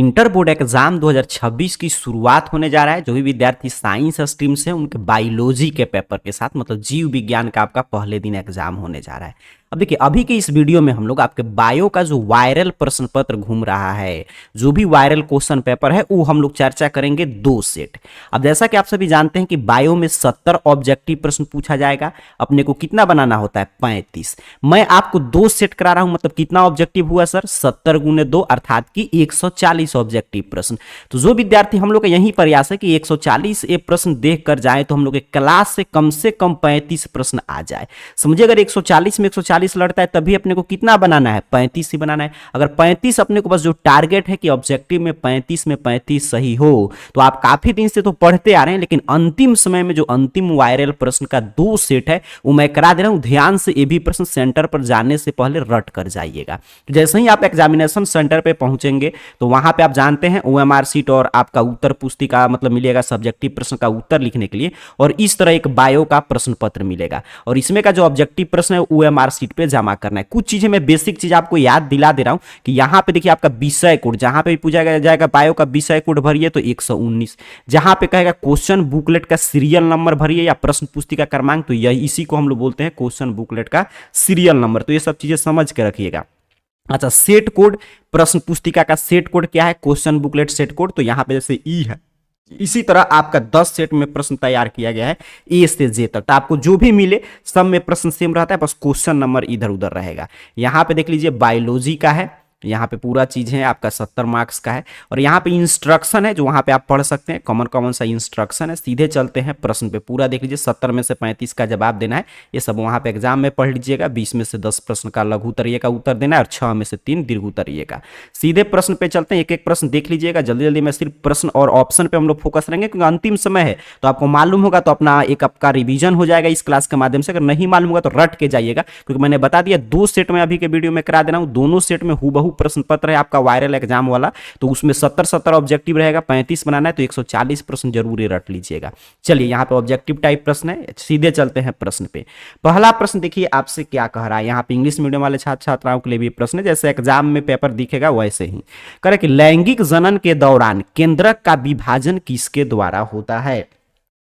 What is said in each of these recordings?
Inter board exam 2026 की शुरुआत होने जा रहा है। जो भी विद्यार्थी साइंस स्ट्रीम से उनके बायोलॉजी के पेपर के साथ मतलब जीव विज्ञान का आपका पहले दिन एग्जाम होने जा रहा है। अब देखिए अभी के इस वीडियो में हम लोग आपके बायो का जो वायरल प्रश्न पत्र घूम रहा है, जो भी वायरल क्वेश्चन पेपर है वो हम लोग चर्चा करेंगे 2 सेट। अब जैसा कि आप सभी जानते हैं कि बायो में 70 ऑब्जेक्टिव प्रश्न पूछा जाएगा। अपने को कितना बनाना होता है 35। मैं आपको 2 सेट करा रहा हूं, मतलब कितना ऑब्जेक्टिव हुआ सर 70 गुने 2 अर्थात कि 140 ऑब्जेक्टिव प्रश्न। तो जो विद्यार्थी हम लोग का यही प्रयास है कि 140 ये प्रश्न देख कर जाए तो हम लोग के क्लास से कम 35 प्रश्न आ जाए। समझिए अगर 140 में 140 लड़ता है तभी अपने को कितना बनाना है 35 ही बनाना है। अगर 35 अपने को बस जो टारगेट है कि ऑब्जेक्टिव में 35 में 35 सही हो तो आप काफी दिन से तो पढ़ते आ रहे हैं, लेकिन अंतिम समय में जो अंतिम वायरल प्रश्न का 2 सेट है वो मैं करा दे रहा हूं। ध्यान से ये भी प्रश्न सेंटर पर जाने से पहले रट कर जाइएगा। तो जैसे ही आप एग्जामिनेशन सेंटर पे पहुंचेंगे तो वहां पे आप जानते हैं OMR सीट और आपका उत्तर पुस्तिका मतलब मिलेगा सब्जेक्टिव प्रश्न का उत्तर लिखने के लिए, और इस तरह एक बायो का प्रश्न पत्र मिलेगा और इसमें का जो ऑब्जेक्टिव प्रश्न है OMR सीट पे जमा करना है। कुछ चीजें मैं बेसिक चीज आपको याद दिला दे रहा हूं कि यहां पे देखिए आपका विषय कोड जहां पे भी पूछा जाएगा बायो का विषय कोड भरिए तो 119, जहां पे कहेगा क्वेश्चन बुकलेट का सीरियल नंबर भरिए या प्रश्न पुस्तिका क्रमांक, तो यही इसी को हम लोग बोलते हैं क्वेश्चन बुकलेट का सीरियल नंबर। तो ये सब चीजें समझ के रखिएगा। अच्छा, सेट कोड प्रश्न पुस्तिका का सेट कोड क्या है, क्वेश्चन बुकलेट सेट कोड, तो यहां पे जैसे ई है इसी तरह आपका 10 सेट में प्रश्न तैयार किया गया है ए से जे तक। तो आपको जो भी मिले सब में प्रश्न सेम रहता है, बस क्वेश्चन नंबर इधर उधर रहेगा। यहां पे देख लीजिए बायोलॉजी का है, यहाँ पे पूरा चीज है आपका 70 मार्क्स का है, और यहाँ पे इंस्ट्रक्शन है जो वहां पे आप पढ़ सकते हैं। कॉमन सा इंस्ट्रक्शन है। सीधे चलते हैं प्रश्न पे, पूरा देख लीजिए 70 में से 35 का जवाब देना है। ये सब वहां पे एग्जाम में पढ़ लीजिएगा। 20 में से 10 प्रश्न का लघु उत्तरीय का उत्तर देना है और 6 में से 3 दीर्घ उत्तरीय का। सीधे प्रश्न पे चलते हैं, एक एक प्रश्न देख लीजिएगा जल्दी जल्दी। मैं सिर्फ प्रश्न और ऑप्शन पे हम लोग फोकस रहेंगे क्योंकि अंतिम समय है, तो आपको मालूम होगा तो अपना एक आपका रिविजन हो जाएगा इस क्लास के माध्यम से। अगर नहीं मालूम होगा तो रट के जाइएगा, क्योंकि मैंने बता दिया 2 सेट में अभी के वीडियो में करा देना हूं। दोनों सेट में हूबहू प्रश्न पत्र है आपका वायरल एग्जाम वाला, तो उसमें 70 ऑब्जेक्टिव रहेगा, 35 बनाना है तो 140 प्रश्न जरूर रट लीजिएगा। चलिए यहाँ पे ऑब्जेक्टिव टाइप प्रश्न है, सीधे चलते हैं प्रश्न पे। पहला प्रश्न देखिए आपसे क्या कह रहा है। यहाँ पे इंग्लिश मीडियम वाले छात्र छात्राओं के लिए भी प्रश्न है, जैसे एग्जाम में पेपर दिखेगा वैसे ही करे कि लैंगिक जनन के दौरान केंद्रक का विभाजन किसके द्वारा होता है।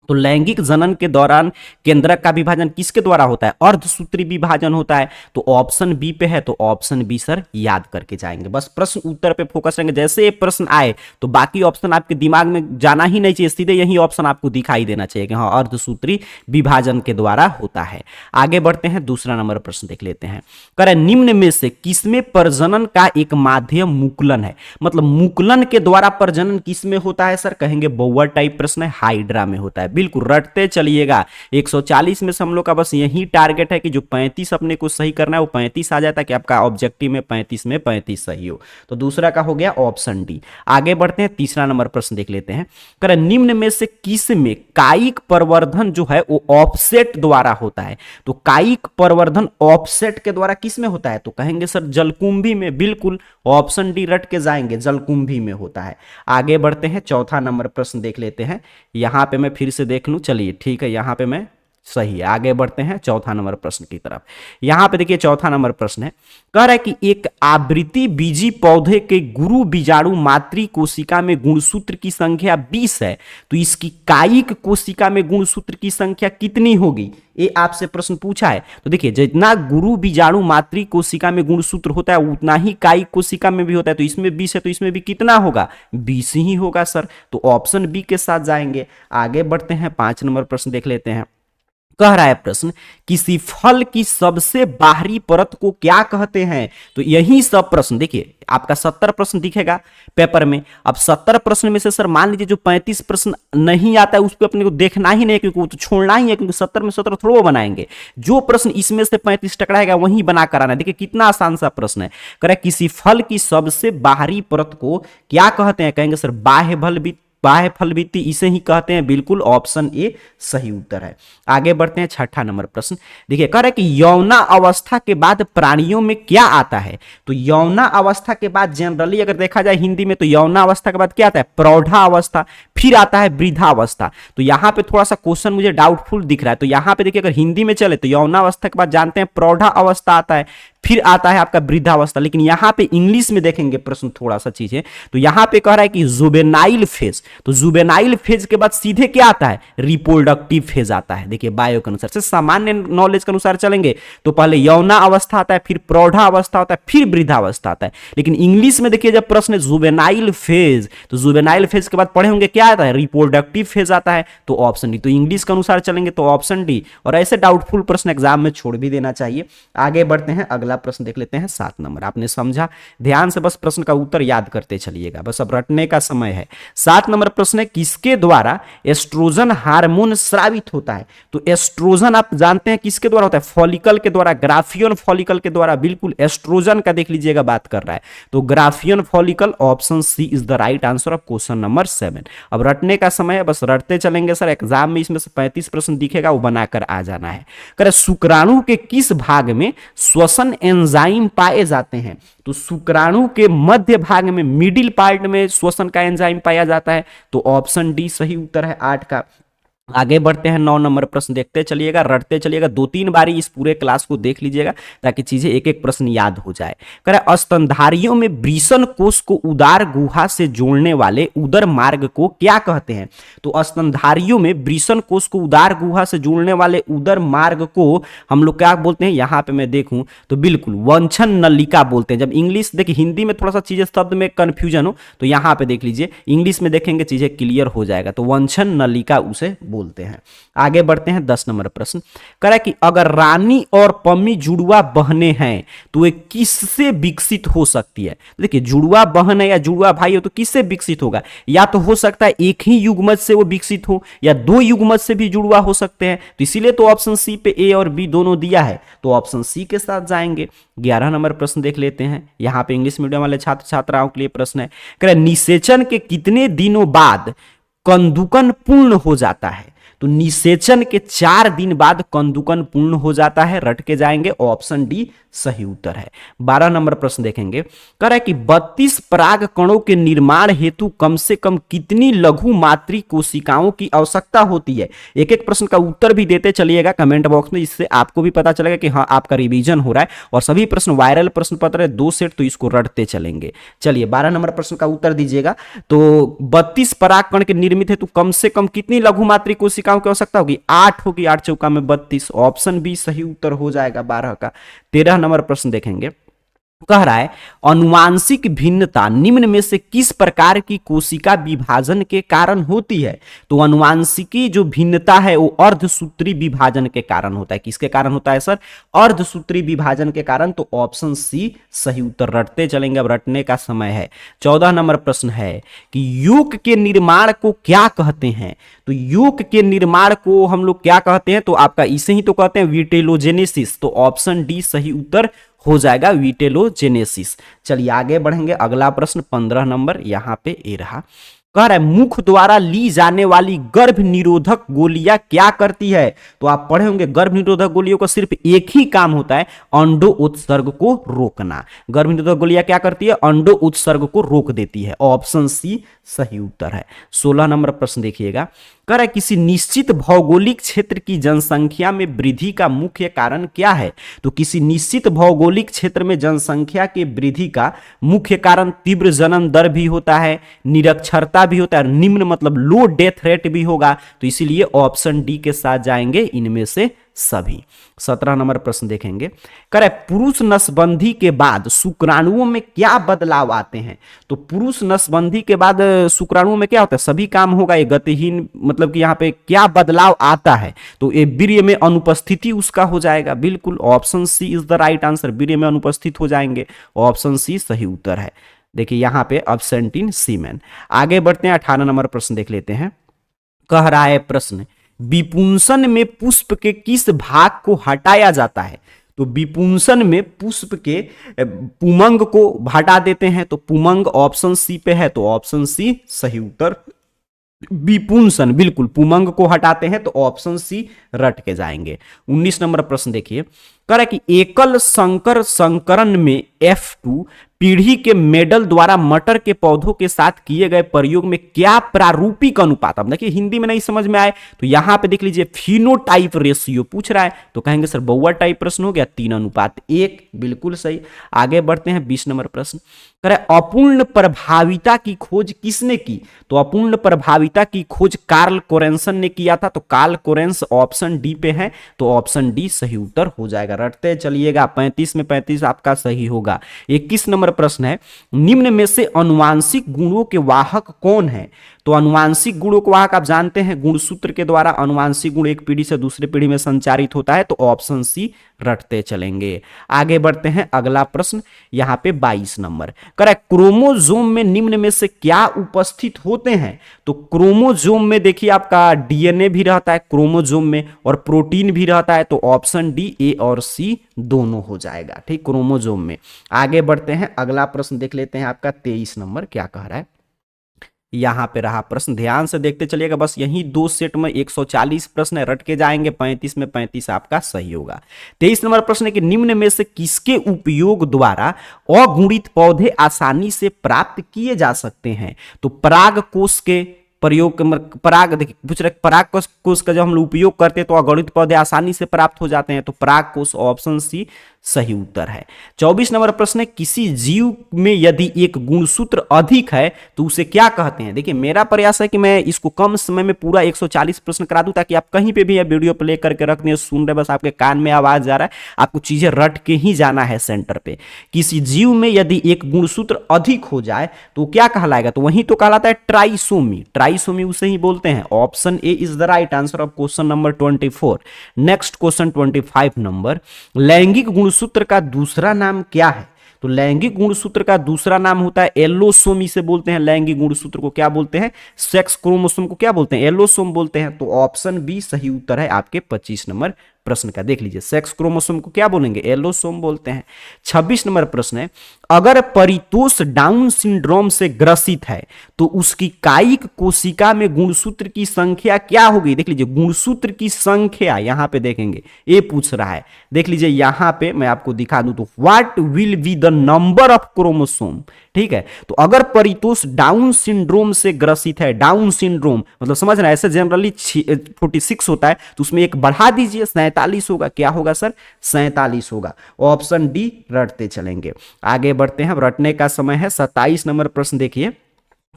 तो लैंगिक जनन के दौरान केंद्रक का विभाजन किसके द्वारा होता है, अर्धसूत्री विभाजन होता है। तो ऑप्शन बी पे है, तो ऑप्शन बी सर याद करके जाएंगे। बस प्रश्न उत्तर पे फोकस रहेंगे। जैसे ये प्रश्न आए तो बाकी ऑप्शन आपके दिमाग में जाना ही नहीं चाहिए, सीधे यही ऑप्शन आपको दिखाई देना चाहिए कि हाँ अर्धसूत्री विभाजन के द्वारा होता है। आगे बढ़ते हैं, दूसरा नंबर प्रश्न देख लेते हैं। करें निम्न में से किसमें प्रजनन का एक माध्यम मुकुलन है। मतलब मुकुलन के द्वारा प्रजनन किसमें होता है सर, कहेंगे बौआ टाइप प्रश्न है, हाइड्रा में होता है। बिल्कुल रटते चलिएगा। 140 में से हम लोग का बस यही टारगेट है कि जो 35 अपने को सही करना है वो 35 आ जाए ताकि आपका ऑब्जेक्टिव में 35 सही हो। तो दूसरा का हो गया ऑप्शन डी। आगे बढ़ते हैं, तीसरा नंबर प्रश्न देख लेते हैं। करें निम्न में से किस में कायिक प्रवर्धन जो है वो ऑफसेट द्वारा होता है। तो कायिक प्रवर्धन ऑफसेट के द्वारा किस में होता है, तो कहेंगे सर जलकुंभी में। बिल्कुल ऑप्शन डी रट के जाएंगे, जलकुंभी में होता है। आगे बढ़ते हैं, चौथा नंबर प्रश्न देख लेते हैं। यहां पे मैं फिर से देख लूं, चलिए ठीक है यहां पे मैं सही है। आगे बढ़ते हैं चौथा नंबर प्रश्न की तरफ। यहां पे देखिए चौथा नंबर प्रश्न है, कह रहा है कि एक आवृत्ति बीजी पौधे के गुरु बीजाणु मातृ कोशिका में गुणसूत्र की संख्या 20 है, तो इसकी कायिक कोशिका में गुणसूत्र की संख्या कितनी होगी। ये आपसे प्रश्न पूछा है। तो देखिए जितना गुरु बीजाणु मातृ कोशिका में गुणसूत्र होता है उतना ही कायिक कोशिका में भी होता है। तो इसमें 20 है तो इसमें भी कितना होगा, 20 ही होगा सर। तो ऑप्शन बी के साथ जाएंगे। आगे बढ़ते हैं, 5 नंबर प्रश्न देख लेते हैं। कह रहा है प्रश्न, किसी फल की सबसे बाहरी परत को क्या कहते हैं। तो यही सब प्रश्न देखिए आपका 70 प्रश्न दिखेगा पेपर में। अब 70 प्रश्न में से सर मान लीजिए जो 35 प्रश्न नहीं आता है उसको अपने को देखना ही नहीं, क्योंकि वो तो छोड़ना ही है, क्योंकि 70 में 17 थोड़ा बनाएंगे। जो प्रश्न इसमें से 35 टकराएगा वही बना कराना है। देखिए कितना आसान सा प्रश्न है। करे किसी फल की सबसे बाहरी परत को क्या कहते हैं, कहेंगे सर बाह्य फल भित्ति, इसे ही कहते हैं। बिल्कुल ऑप्शन ए सही उत्तर है। आगे बढ़ते हैं, छठा नंबर प्रश्न देखिए। कह रहा है कि यौना अवस्था के बाद प्राणियों में क्या आता है। तो यौना अवस्था के बाद जनरली अगर देखा जाए हिंदी में तो यौना अवस्था के बाद क्या आता है, प्रौढ़ा अवस्था, फिर आता है वृद्धावस्था। तो यहां पे थोड़ा सा क्वेश्चन मुझे डाउटफुल दिख रहा है। तो यहां पे देखिए अगर हिंदी में चले तो यौना अवस्था के बाद जानते हैं प्रौढ़ा अवस्था आता है, फिर आता है आपका वृद्धावस्था। लेकिन यहां पे इंग्लिश में देखेंगे प्रश्न थोड़ा सा चीज है, तो यहां पे कह रहा है कि जुवेनाइल फेज, तो जुवेनाइल फेज के बाद सीधे क्या आता है, रिप्रोडक्टिव फेज आता है। देखिए बायो के अनुसार से, सामान्य नॉलेज के अनुसार चलेंगे तो पहले यौना अवस्था आता है, फिर प्रौढ़ा अवस्था होता है, फिर वृद्धावस्था आता है। लेकिन इंग्लिश में देखिए जब प्रश्न जुवेनाइल फेज, तो जुवेनाइल फेज के बाद पढ़े होंगे क्या आता है, रिप्रोडक्टिव फेज आता है, तो ऑप्शन डी। तो इंग्लिश के अनुसार चलेंगे तो ऑप्शन डी। और ऐसे डाउटफुल प्रश्न एग्जाम में छोड़ भी देना चाहिए। आगे बढ़ते हैं, अगला प्रश्न देख लेते हैं 7 नंबर। आपने समझा, ध्यान से बस प्रश्न का उत्तर याद करते चलिएगा, बस अब रटने का समय है। 7 नंबर प्रश्न है, किसके द्वारा एस्ट्रोजन हार्मोन स्रावित होता है। तो एस्ट्रोजन आप जानते हैं किसके द्वारा होता है, फॉलिकल के द्वारा, ग्राफियन फॉलिकल के द्वारा। बिल्कुल एस्ट्रोजन का देख लीजिएगा बात कर रहा है, तो Graafian follicle, option C is the right answer of question number 7। अब रटने का समय है, बस रटते चलेंगे सर, एग्जाम में इसमें से 35 प्रश्न दिखेगा, वो बनाकर आ जाना है। करे शुक्राणु के किस भाग में श्वसन एंजाइम पाए जाते हैं। तो शुक्राणु के मध्य भाग में, मिडिल पार्ट में श्वसन का एंजाइम पाया जाता है, तो ऑप्शन डी सही उत्तर है 8 का। आगे बढ़ते हैं, 9 नंबर प्रश्न देखते चलिएगा, रटते चलिएगा, 2-3 बारी इस पूरे क्लास को देख लीजिएगा ताकि चीजें एक एक प्रश्न याद हो जाए। कह रहा है स्तनधारियों में वृषण कोष को उदर गुहा से जोड़ने वाले उदर मार्ग को क्या कहते हैं। तो स्तनधारियों में वृषण कोष को उदर गुहा से जोड़ने वाले उदर मार्ग को हम लोग क्या बोलते हैं, यहां पे मैं देखूं तो बिल्कुल वंछन नलिका बोलते हैं। जब इंग्लिश देखिए, हिंदी में थोड़ा सा चीजें शब्द में कंफ्यूजन हो तो यहां पे देख लीजिए, इंग्लिश में देखेंगे चीजें क्लियर हो जाएगा, तो वंछन नलिका उसे बोलते हैं। आगे बढ़ते हैं, 10 नंबर प्रश्न कह रहा है कि अगर रानी और पम्मी जुड़वा बहनें हैं तो वे किससे विकसित हो सकती है। देखिए जुड़वा बहन है या जुड़वा भाई हो तो किससे विकसित होगा, या तो हो सकता है एक ही युग्मज से वो विकसित हो, या 2 युग्मज से भी जुड़वा हो सकते हैं। तो इसीलिए तो ऑप्शन सी पे ए और बी दोनों दिया है, तो ऑप्शन सी के साथ जाएंगे। 11 नंबर प्रश्न देख लेते हैं, यहां पे इंग्लिश मीडियम वाले छात्र छात्राओं के लिए प्रश्न है। कह रहा है निषेचन के कितने दिनों बाद कंदुकन पूर्ण हो जाता है। तो निषेचन के 4 दिन बाद कंदुकन पूर्ण हो जाता है, रट के जाएंगे, ऑप्शन डी सही उत्तर है। 12 नंबर प्रश्न देखेंगे, कह रहा है कि 32 पराग कणों के निर्माण हेतु कम से कम कितनी लघु मातृ कोशिकाओं की आवश्यकता होती है। एक एक प्रश्न का उत्तर भी देते चलिएगा कमेंट बॉक्स में, इससे आपको भी पता चलेगा कि हाँ आपका रिवीजन हो रहा है। और सभी प्रश्न वायरल प्रश्न पत्र है, 2 सेट, तो इसको रटते चलेंगे। चलिए 12 नंबर प्रश्न का उत्तर दीजिएगा। तो 32 पराग कण के निर्मित हेतु कम से कम कितनी लघु मातृ कोशिकाओं की आवश्यकता होगी, 8 होगी, 8 चौका में 32, ऑप्शन बी सही उत्तर हो जाएगा 12 का। 13 नंबर प्रश्न देखेंगे, कह रहा है अनुवांशिक भिन्नता निम्न में से किस प्रकार की कोशिका विभाजन के कारण होती है। तो अनुवांशिकी जो भिन्नता है वो अर्धसूत्री विभाजन के कारण होता है। किसके कारण होता है सर, अर्धसूत्री विभाजन के कारण, तो ऑप्शन सी सही उत्तर। रटते चलेंगे, अब रटने का समय है। 14 नंबर प्रश्न है कि यूक के निर्माण को क्या कहते हैं। तो यूक के निर्माण को हम लोग क्या कहते हैं, तो आपका इसे ही तो कहते हैं विटेलोजेनेसिस, तो ऑप्शन डी सही उत्तर हो जाएगा, विटेलोजेनेसिस। चलिए आगे बढ़ेंगे, अगला प्रश्न 15 नंबर, यहां पे ए रहा। कह रहा है मुख द्वारा ली जाने वाली गर्भ निरोधक गोलियां क्या करती है। तो आप पढ़े होंगे गर्भ निरोधक गोलियों का सिर्फ एक ही काम होता है, अंडो उत्सर्ग को रोकना। गर्भ निरोधक गोलियां क्या करती है, अंडो उत्सर्ग को रोक देती है, ऑप्शन सी सही उत्तर है। 16 नंबर प्रश्न देखिएगा, कह रहा है किसी निश्चित भौगोलिक क्षेत्र की जनसंख्या में वृद्धि का मुख्य कारण क्या है। तो किसी निश्चित भौगोलिक क्षेत्र में जनसंख्या के वृद्धि का मुख्य कारण तीव्र जन्म दर भी होता है, निरक्षरता भी होता है, निम्न मतलब लो डेथ रेट भी होगा, तो इसीलिए ऑप्शन डी के साथ जाएंगे इनमें से सभी। 17 नंबर प्रश्न देखेंगे, कह रहा है पुरुष नसबंदी के बाद शुक्राणुओं में क्या बदलाव आते हैं। तो पुरुष नसबंदी के बाद शुक्राणुओं में क्या होता है, सभी काम होगा, ये गतिहीन, मतलब कि यहाँ पे क्या बदलाव आता है, तो ये वीर्य में अनुपस्थिति उसका हो जाएगा, बिल्कुल option C is the right answer, वीर्य में अनुपस्थित हो जाएंगे, ऑप्शन सी सही उत्तर है। देखिए यहाँ पे एब्सेंट इन सीमेन। आगे बढ़ते हैं, 18 नंबर प्रश्न देख लेते हैं। कह रहा है प्रश्न, विपुंसन में पुष्प के किस भाग को हटाया जाता है। तो विपुंसन में पुष्प के पुमंग को हटा देते हैं, तो पुमंग ऑप्शन सी पे है, तो ऑप्शन सी सही उत्तर। विपुंसन बिल्कुल पुमंग को हटाते हैं, तो ऑप्शन सी रट के जाएंगे। 19 नंबर प्रश्न देखिए, कह रहा है कि एकल संकर संकरण में F2 पीढ़ी के मेडल द्वारा मटर के पौधों के साथ किए गए प्रयोग में क्या प्रारूपिक अनुपात, अब देखिए हिंदी में नहीं समझ में आए तो यहां पे देख लीजिए फिनोटाइप रेशियो पूछ रहा है, तो कहेंगे सर बउआ टाइप प्रश्न हो गया, 3:1, बिल्कुल सही। आगे बढ़ते हैं 20 नंबर प्रश्न, करें अपूर्ण प्रभाविता की खोज किसने की, तो अपूर्ण प्रभाविता की खोज कार्ल कोरेंसन ने किया था, तो कार्ल कोरेंस ऑप्शन डी पे है, तो ऑप्शन डी सही उत्तर हो जाएगा। रटते चलिएगा, 35 में 35 आपका सही होगा। 21 नंबर प्रश्न है, निम्न में से अनुवांशिक गुणों के वाहक कौन है, तो अनुवांशिक गुणों के वाहक आप जानते हैं गुणसूत्र के द्वारा अनुवांशिक गुण एक पीढ़ी से दूसरे पीढ़ी में संचारित होता है, तो ऑप्शन सी रटते चलेंगे। आगे बढ़ते हैं, अगला प्रश्न यहां पे 22 नंबर, करेक्ट, क्रोमोसोम में निम्न में से क्या उपस्थित होते हैं, तो क्रोमोसोम में देखिए आपका डीएनए भी रहता है क्रोमोसोम में और प्रोटीन भी रहता है, तो ऑप्शन डी ए और सी दोनों हो जाएगा, ठीक, क्रोमोसोम में। आगे बढ़ते हैं, अगला प्रश्न देख लेते हैं आपका 23 नंबर क्या कह रहा है। यहां पे रहा प्रश्न, ध्यान से देखते चलिएगा, बस यही 2 सेट में 140 प्रश्न है, रट के जाएंगे, 35 में 35 आपका सही होगा। 23 नंबर प्रश्न है कि निम्न में से किसके उपयोग द्वारा अगुणित पौधे आसानी से प्राप्त किए जा सकते हैं, तो पराग कोष के प्रयोग, पराग देखिए पूछ रहे पराग कोष का जब हम लोग उपयोग करते हैं तो अगणित पौधे आसानी से प्राप्त हो जाते हैं, तो पराग कोष ऑप्शन सी सही उत्तर है। 24 नंबर प्रश्न है, किसी जीव में यदि एक गुणसूत्र अधिक है तो उसे क्या कहते हैं। देखिए मेरा प्रयास है कि मैं इसको कम समय में पूरा 140 प्रश्न करा दूं, ताकि आप कहीं पे भी यह वीडियो प्ले करके रख दें, सुन रहे, बस आपके कान में आवाज जा रहा है, आपको चीजें रट के ही जाना है सेंटर पे। किसी जीव में यदि एक गुणसूत्र अधिक हो जाए तो क्या कहलाएगा, तो वही तो कहलाता है ट्राइसोमी, ट्राइसोमी उसे ही बोलते हैं। Option A is the right answer of question number 24। Next question 25 number, लैंगिक गुणसूत्र का दूसरा नाम क्या है, तो लैंगिक गुणसूत्र का दूसरा नाम होता है एलोसोम, इसे बोलते हैं। लैंगिक गुणसूत्र को क्या बोलते हैं, सेक्स क्रोमोसोम को क्या बोलते हैं, एलोसोम बोलते हैं, तो ऑप्शन बी सही उत्तर है आपके 25 नंबर प्रश्न का। देख लीजिए, सेक्स क्रोमोसोम को क्या बोलेंगे, एलोसोम बोलते हैं। 26 नंबर प्रश्न है, अगर परितोष डाउन सिंड्रोम से ग्रसित है तो उसकी कायिक कोशिका में गुणसूत्र की संख्या क्या होगी। देख लीजिए, गुणसूत्र की संख्या यहां पे देखेंगे, ये पूछ रहा है। देख लीजिए यहां पे मैं आपको दिखा दूं, तो what will be the number of chromosome, ठीक है। तो अगर परितोष डाउन सिंड्रोम से ग्रसित है, डाउन सिंड्रोम मतलब समझ रहे हैं, ऐसे जनरली 46 होता है, तो उसमें एक बढ़ा दीजिए, 47 होगा। क्या होगा सर, 47 होगा। ऑप्शन डी रटते चलेंगे। आगे बढ़ते हैं, रटने का समय है। 27 नंबर प्रश्न देखिए,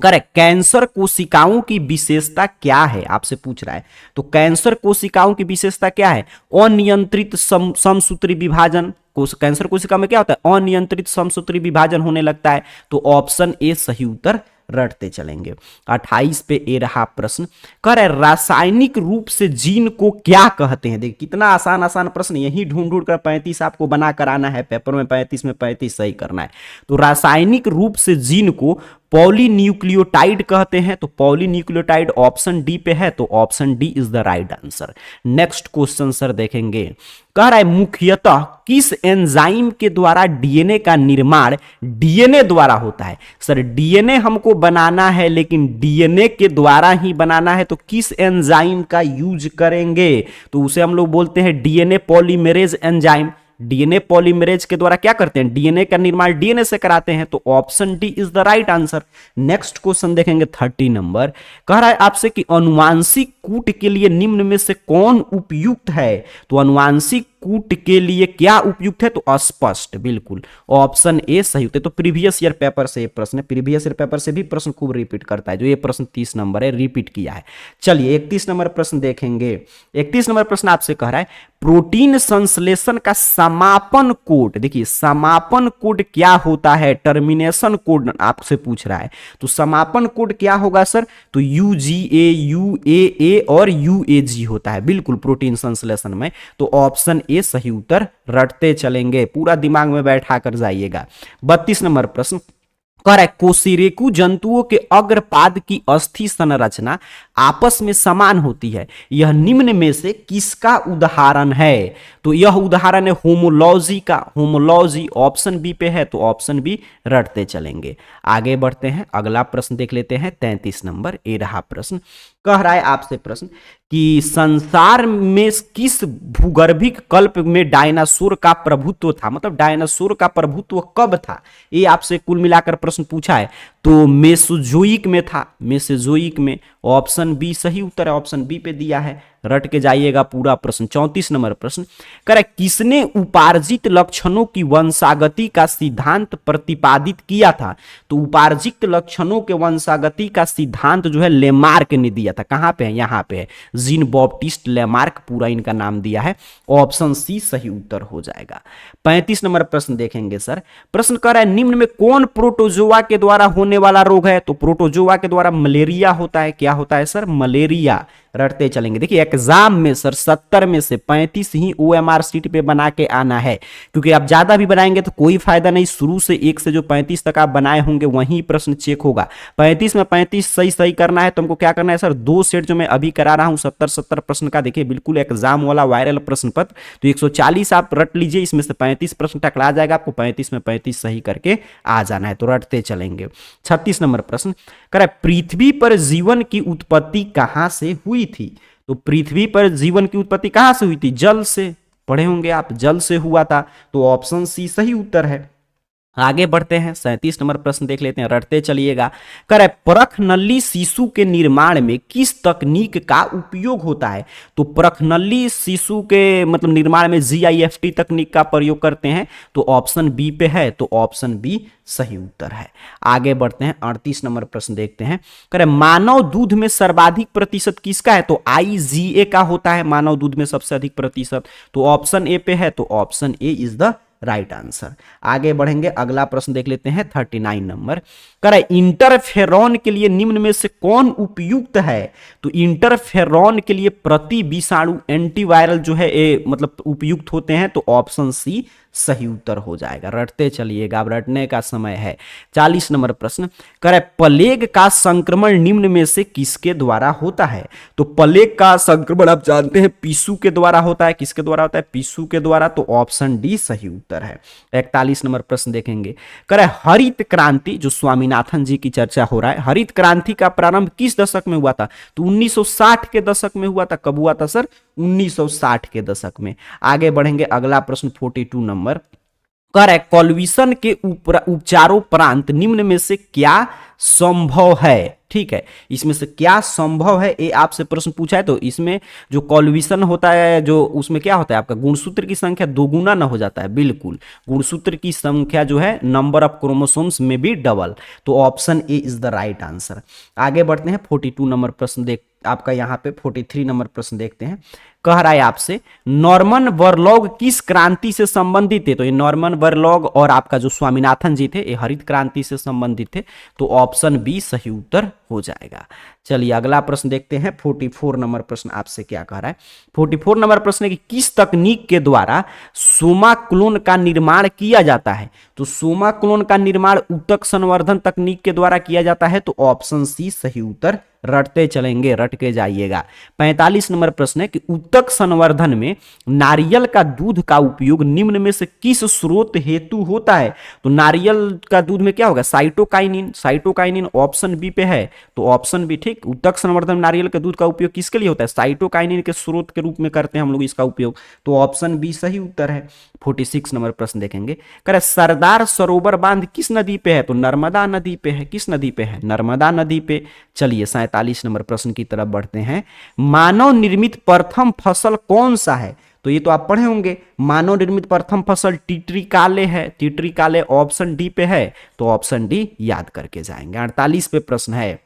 करेक्ट, कैंसर कोशिकाओं की विशेषता क्या है, आपसे पूछ रहा है। तो कैंसर कोशिकाओं की विशेषता क्या है, अनियंत्रित समसूत्री विभाजन। कैंसर कोशिका में क्या होता है, अनियंत्रित समसूत्री विभाजन होने लगता है, तो ऑप्शन ए सही उत्तर रटते चलेंगे। 28 पे ए रहा प्रश्न, कर रासायनिक रूप से जीन को क्या कहते हैं। देखिए कितना आसान आसान प्रश्न, यही ढूंढ ढूंढ कर 35 आपको बना कर आना है, पेपर में 35 में 35 सही करना है। तो रासायनिक रूप से जीन को पॉलीन्यूक्लियोटाइड कहते हैं, तो पॉलीन्यूक्लियोटाइड ऑप्शन डी पे है, तो option D is the right answer. Next question sir देखेंगे, कह रहा है मुख्यतः किस एंजाइम के द्वारा डीएनए का निर्माण डीएनए द्वारा होता है। सर डीएनए हमको बनाना है, लेकिन डीएनए के द्वारा ही बनाना है, तो किस एंजाइम का यूज करेंगे, तो उसे हम लोग बोलते हैं DNA polymerase enzyme. DNA polymerase के द्वारा क्या करते हैं, डीएनए का निर्माण डीएनए से कराते हैं, तो option D is the right answer. Next question देखेंगे 30 नंबर, कह रहा है आपसे कि अनुवांशिक कूट के लिए निम्न में से कौन उपयुक्त है। तो अनुवांशिक कूट के लिए क्या उपयुक्त है, तो अस्पष्ट, बिल्कुल ऑप्शन ए सही होते। तो प्रीवियस ईयर पेपर से प्रश्न, प्रीवियस ईयर पेपर से भी प्रश्न खूब रिपीट करता है, जो ये प्रश्न 30 नंबर है रिपीट किया है। चलिए 31 नंबर प्रश्न देखेंगे। 31 नंबर प्रश्न आपसे कह रहा है प्रोटीन संश्लेषण का समापन कोड। देखिए समापन कोड क्या होता है, टर्मिनेशन कोड आपसे पूछ रहा है, तो समापन कोड क्या होगा सर, तो UGA, UAA और UAG होता है, बिल्कुल प्रोटीन संश्लेषण में, तो ऑप्शन ए सही उत्तर रटते चलेंगे, पूरा दिमाग में बैठा कर जाइएगा। 32 नंबर प्रश्न, करेक्ट, कोशिरेकु जंतुओं के अग्रपाद की अस्थि संरचना आपस में समान होती है, यह निम्न में से किसका उदाहरण है। तो यह उदाहरण है होमोलॉजी का, होमोलॉजी ऑप्शन बी पे है, तो ऑप्शन बी रटते चलेंगे। आगे बढ़ते हैं, अगला प्रश्न देख लेते हैं 33 नंबर, ए रहा प्रश्न, कह रहा है आपसे प्रश्न कि संसार में किस भूगर्भिक कल्प में डायनासोर का प्रभुत्व था, मतलब डायनासोर का प्रभुत्व कब था, ये आपसे कुल मिलाकर प्रश्न पूछा है। तो मेसोजोइक में था, मेसोजोइक में। ऑप्शन बी सही उत्तर है, ऑप्शन बी पे दिया है, रट के जाइएगा पूरा प्रश्न। 34 नंबर प्रश्न कह रहा है किसने उपार्जित लक्षणों की वंशागति का सिद्धांत प्रतिपादित किया था। तो उपार्जित लक्षणों के वंशागति का सिद्धांत जो है लेमार्क ने दिया था। कहां पे है, यहां पे है, जीन बॉप्टिस्ट लेमार्क पूरा इनका नाम दिया है। ऑप्शन सी सही उत्तर हो जाएगा। 35 नंबर प्रश्न देखेंगे सर। प्रश्न कर रहा है निम्न में कौन प्रोटोजोआ के द्वारा होने वाला रोग है। तो प्रोटोजोआ के द्वारा मलेरिया होता है। क्या होता है सर, मलेरिया। रटते चलेंगे। देखिए एग्जाम में सर 70 में से 35 ही OMR सीट पे बना के आना है, क्योंकि आप ज्यादा भी बनाएंगे तो कोई फायदा नहीं। शुरू से 1 से जो 35 तक आप बनाए होंगे वहीं प्रश्न चेक होगा। 35 में 35 सही सही करना है तो हमको क्या करना है सर, 2 सेट जो मैं अभी करा रहा हूं 70 प्रश्न का, देखिए बिल्कुल एग्जाम वाला वायरल प्रश्न पत्र। तो 140 आप रट लीजिए, इसमें से 35 प्रश्न टकरा जाएगा, आपको 35 में 35 सही करके आ जाना है। तो रटते चलेंगे। 36 नंबर प्रश्न कह रहा है पृथ्वी पर जीवन की उत्पत्ति कहां से हुई थी। तो पृथ्वी पर जीवन की उत्पत्ति कहां से हुई थी, जल से। पढ़े होंगे आप, जल से हुआ था। तो ऑप्शन सी सही उत्तर है। आगे बढ़ते हैं, 37 नंबर प्रश्न देख लेते हैं, रटते चलिएगा। कह रहा है परख नली शिशु के निर्माण में किस तकनीक का उपयोग होता है। तो परख नली शिशु के मतलब निर्माण में GIFT तकनीक का प्रयोग करते हैं। तो ऑप्शन बी पे है, तो ऑप्शन बी सही उत्तर है। आगे बढ़ते हैं, 38 नंबर प्रश्न देखते हैं। कह रहे मानव दूध में सर्वाधिक प्रतिशत किसका है। तो IgA का होता है मानव दूध में सबसे अधिक प्रतिशत। तो ऑप्शन ए पे है, तो option A is the right answer. आगे बढ़ेंगे, अगला प्रश्न देख लेते हैं, 39 नंबर। कह रहा है इंटरफेरॉन के लिए निम्न में से कौन उपयुक्त है। तो इंटरफेरॉन के लिए प्रति विषाणु एंटीवायरल जो है मतलब उपयुक्त होते हैं। तो ऑप्शन सी सही उत्तर हो जाएगा। रटते चलिएगा, अब रटने का समय है। 40 नंबर प्रश्न कह रहा है प्लेग का संक्रमण निम्न में से किसके द्वारा होता है। तो प्लेग का संक्रमण आप जानते हैं पिस्सू के द्वारा होता है। किसके द्वारा होता है, पिस्सू के द्वारा। तो ऑप्शन डी सही उत्तर है। 41 नंबर प्रश्न देखेंगे। कह रहा है हरित क्रांति, जो स्वामीनाथन जी की चर्चा हो रहा है, हरित क्रांति का प्रारंभ किस दशक में हुआ था। तो 1960 के दशक में हुआ था। कब हुआ था सर, 1960 के दशक में। आगे बढ़ेंगे, अगला प्रश्न 42 नंबर कह रहा है कॉल्विशन के उपचारोपरांत निम्न में से क्या संभव है। ठीक है, इसमें से क्या संभव है, ये आपसे प्रश्न पूछा है। तो इसमें जो कॉल्विशन होता है, जो उसमें क्या होता है, आपका गुणसूत्र की संख्या दोगुना ना हो जाता है। बिल्कुल, गुणसूत्र की संख्या जो है नंबर ऑफ क्रोमोसोम्स में भी डबल। तो option A is the right answer. आगे बढ़ते हैं, 42 नंबर प्रश्न देख आपका यहाँ पे 43 नंबर प्रश्न देखते हैं। कह रहा है आपसे नॉर्मन बोरलॉग किस क्रांति से संबंधित थे। तो ये नॉर्मन बोरलॉग और आपका जो स्वामीनाथन जी थे ये हरित क्रांति से संबंधित थे। तो ऑप्शन बी सही उत्तर हो जाएगा। चलिए अगला प्रश्न देखते हैं, 44 नंबर प्रश्न आपसे क्या कह रहा है। 44 नंबर प्रश्न है कि किस तकनीक के द्वारा सोमा क्लोन का निर्माण किया जाता है। तो सोमा क्लोन का निर्माण ऊतक संवर्धन तकनीक के द्वारा किया जाता है। तो ऑप्शन सी सही उत्तर। रटते चलेंगे, रट के जाइएगा। 45 नंबर प्रश्न है कि ऊतक संवर्धन में नारियल का दूध का उपयोग निम्न में से किस स्रोत हेतु होता है। तो नारियल का दूध में क्या होगा, साइटोकाइनिन। साइटोकाइनिन ऑप्शन बी पे है। तो ऑप्शन बी ठीक। ऊतक संवर्धन में नारियल के दूध का उपयोग किसके लिए होता है, साइटोकाइनिन के स्रोत के रूप में करते हैं हम लोग इसका उपयोग। तो ऑप्शन बी सही उत्तर है। 46 नंबर प्रश्न देखेंगे। कह रहे सरदार सरोवर बांध किस नदी पे है। तो नर्मदा नदी पे है। किस नदी पे है, नर्मदा नदी पे। चलिए 47 नंबर प्रश्न की तरफ बढ़ते हैं। मानव निर्मित प्रथम फसल कौन सा है। तो ये तो आप पढ़े होंगे, मानव निर्मित प्रथम फसल टिट्रिकाले है। टिट्रिकाले ऑप्शन डी पे है। तो ऑप्शन डी याद करके जाएंगे। 48 पे प्रश्न है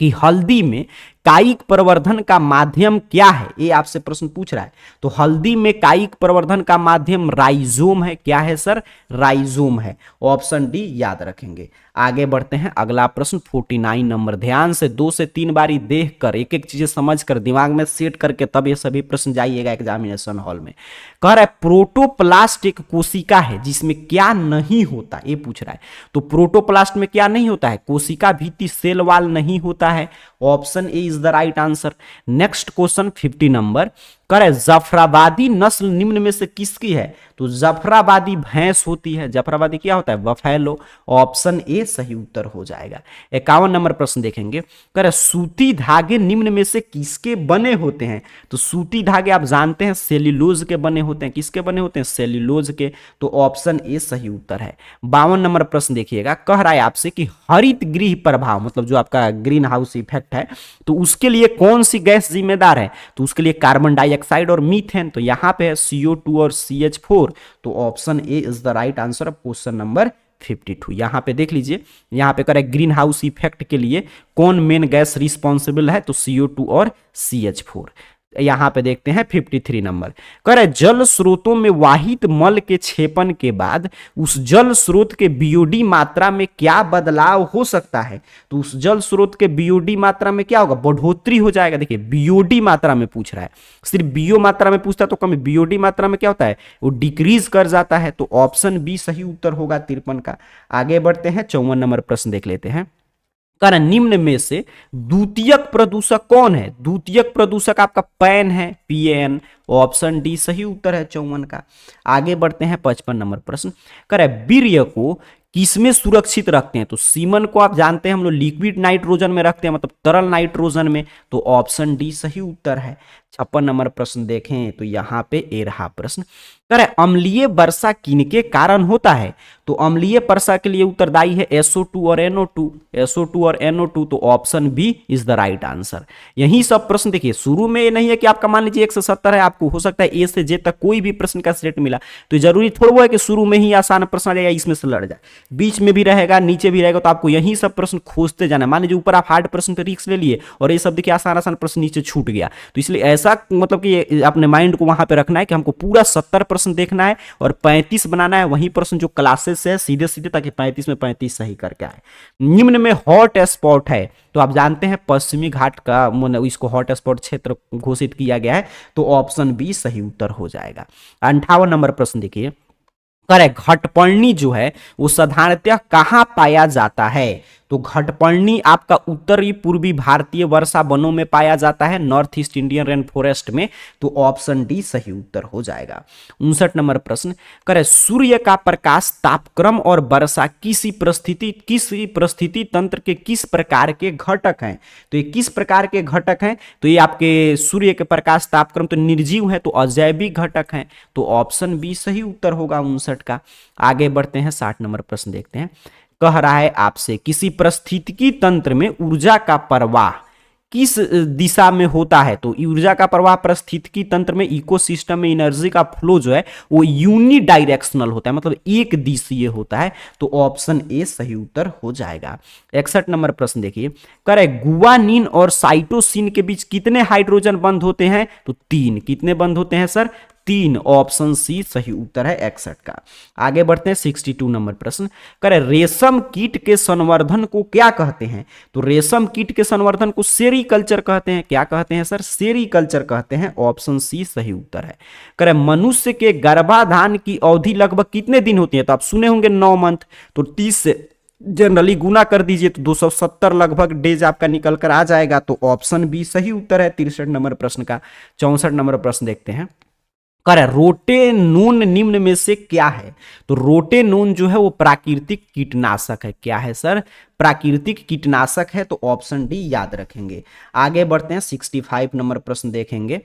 कि हल्दी में कायिक प्रवर्धन का माध्यम क्या है। ये आपसे प्रश्न पूछ रहा है। तो हल्दी में कायिक प्रवर्धन का माध्यम राइजोम है। क्या है सर, राइजोम है। ऑप्शन डी याद रखेंगे। आगे बढ़ते हैं, अगला प्रश्न 49 नंबर। ध्यान से 2 से 3 बारी देखकर एक एक चीजें समझकर दिमाग में सेट करके तब ये सभी प्रश्न जाइएगा एग्जामिनेशन हॉल में। कह रहा है प्रोटोप्लास्ट एक कोशिका है जिसमें क्या नहीं होता, ये पूछ रहा है। तो प्रोटोप्लास्ट में क्या नहीं होता है, कोशिका भित्ति सेल वाल नहीं होता है। Option A is the right answer. Next question 50 number. करे जफराबादी नस्ल निम्न में से किसकी है? तो जफराबादी भैंस होती है। जफराबादी क्या होता है? बफेलो। ऑप्शन ए सही उत्तर हो जाएगा। 51 नंबर प्रश्न देखेंगे। करे सूती धागे निम्न में से किसके बने होते हैं? तो सूती धागे आप जानते हैं सेल्यूलोज के बने होते हैं। किसके बने होते हैं? सेल्यूलोज के। तो ऑप्शन ए सही उत्तर है। 52 नंबर प्रश्न देखिएगा, कह रहा है आपसे कि हरित गृह प्रभाव मतलब जो आपका ग्रीन हाउस इफेक्ट है, तो उसके लिए कौन सी गैस जिम्मेदार है? तो उसके लिए कार्बन डाइऑक्साइड और मीथेन। तो यहां पे है CO2 और CH4। तो option A is the right answer of question number 52। यहां पे देख लीजिए, यहां पे करें ग्रीन हाउस इफेक्ट के लिए कौन मेन गैस रिस्पॉन्सिबल है? तो CO2 और CH4। यहां पे देखते हैं 53 नंबर। करे जल स्रोतों में वाहित मल के क्षेपण के बाद उस जल स्रोत के बीओडी मात्रा में क्या बदलाव हो सकता है? तो उस जल स्रोत के बीओडी मात्रा में क्या होगा? बढ़ोतरी हो जाएगा। देखिए बीओडी मात्रा में पूछ रहा है, सिर्फ बीओ मात्रा में पूछता तो कम, बीओडी मात्रा में क्या होता है? वो डिक्रीज कर जाता है। तो ऑप्शन बी सही उत्तर होगा 53 का। आगे बढ़ते हैं, 54 नंबर प्रश्न देख लेते हैं। कारण निम्न में से द्वितीयक प्रदूषक कौन है? द्वितीयक प्रदूषक आपका पैन है, PAN। ऑप्शन डी सही उत्तर है 54 का। आगे बढ़ते हैं 55 नंबर प्रश्न। करे वीर्य को किसमें सुरक्षित रखते हैं? तो सीमन को आप जानते हैं हम लोग लिक्विड नाइट्रोजन में रखते हैं, मतलब तरल नाइट्रोजन में। तो ऑप्शन डी सही उत्तर है। 56 नंबर प्रश्न देखें तो यहां पे ए रहा प्रश्न। करे अम्लीय वर्षा किनके कारण होता है? तो अम्लीय वर्षा के लिए उत्तरदायी है SO2 और NO2। SO2 और NO2। तो option B is the right answer. यही सब प्रश्न देखिए, शुरू में ये नहीं है कि आपका मान लीजिए 170 है, आपको हो सकता है ए से जे तक कोई भी प्रश्न का सेट मिला, तो जरूरी थोड़ा वो है कि शुरू में ही आसान प्रश्न आ जाएगा, इसमें से लड़ जाए, बीच में भी रहेगा नीचे भी रहेगा। तो आपको यही सब प्रश्न खोजते जाना। मान लीजिए ऊपर आप हार्ड प्रश्न पे रिस्क ले लिए और ये सब देखिए आसान आसान प्रश्न नीचे छूट गया, तो इसलिए ऐसा मतलब कि अपने माइंड को वहां पे रखना है कि हमको पूरा 70 प्रश्न देखना है और 35 बनाना है, वही प्रश्न जो क्लासेस से सीधे सीधे, ताकि 35 में 35 सही करके आए। निम्न में हॉट स्पॉट है, तो आप जानते हैं पश्चिमी घाट का इसको हॉट स्पॉट क्षेत्र घोषित किया गया है। तो ऑप्शन बी सही उत्तर हो जाएगा। 58 नंबर प्रश्न देखिए, करेक्ट घटपर्णी जो है वो साधारणतः कहां पाया जाता है? तो घटपर्णी आपका उत्तरी पूर्वी भारतीय वर्षा वनों में पाया जाता है, north east Indian rain forest में। तो ऑप्शन डी सही उत्तर हो जाएगा। 59 नंबर प्रश्न, करे सूर्य का प्रकाश तापक्रम और वर्षा किसी परिस्थिति तंत्र के किस प्रकार के घटक हैं? तो ये किस प्रकार के घटक हैं? तो ये आपके सूर्य के प्रकाश तापक्रम तो निर्जीव है, तो अजैविक घटक हैं। तो ऑप्शन बी सही उत्तर होगा 59 का। आगे बढ़ते हैं, 60 नंबर प्रश्न देखते हैं। कह रहा है आपसे किसी परिस्थितिकी तंत्र में ऊर्जा का प्रवाह किस दिशा में होता है? तो ऊर्जा का प्रवाह परिस्थितिकी तंत्र में, इकोसिस्टम में एनर्जी का फ्लो जो है वो यूनिडायरेक्शनल होता है, मतलब एक दिशीय होता है। तो ऑप्शन ए सही उत्तर हो जाएगा। 61 नंबर प्रश्न देखिए, करे गुआनिन और साइटोसिन के बीच कितने हाइड्रोजन बंध होते हैं? तो 3। कितने बंध होते हैं सर? 3। ऑप्शन सी सही उत्तर है 61 का। आगे बढ़ते हैं 62 नंबर प्रश्न, करे रेशम कीट के संवर्धन को क्या कहते हैं? तो रेशम कीट के संवर्धन को सेरीकल्चर कहते हैं। क्या कहते हैं सर? सेरीकल्चर कहते हैं। ऑप्शन सी सही उत्तर है। करे मनुष्य के गर्भाधान की अवधि लगभग कितने दिन होती है? तो आप सुने होंगे 9 मंथ, तो 30 से जनरली गुना कर दीजिए तो 270 लगभग डेज आपका निकल कर आ जाएगा। तो ऑप्शन बी सही उत्तर है 63 नंबर प्रश्न का। 64 नंबर प्रश्न देखते हैं, कर रोटेनोन निम्न में से क्या है? तो रोटेनोन जो है वो प्राकृतिक कीटनाशक है। क्या है सर? प्राकृतिक कीटनाशक है। तो ऑप्शन डी याद रखेंगे। आगे बढ़ते हैं, 65 नंबर प्रश्न देखेंगे।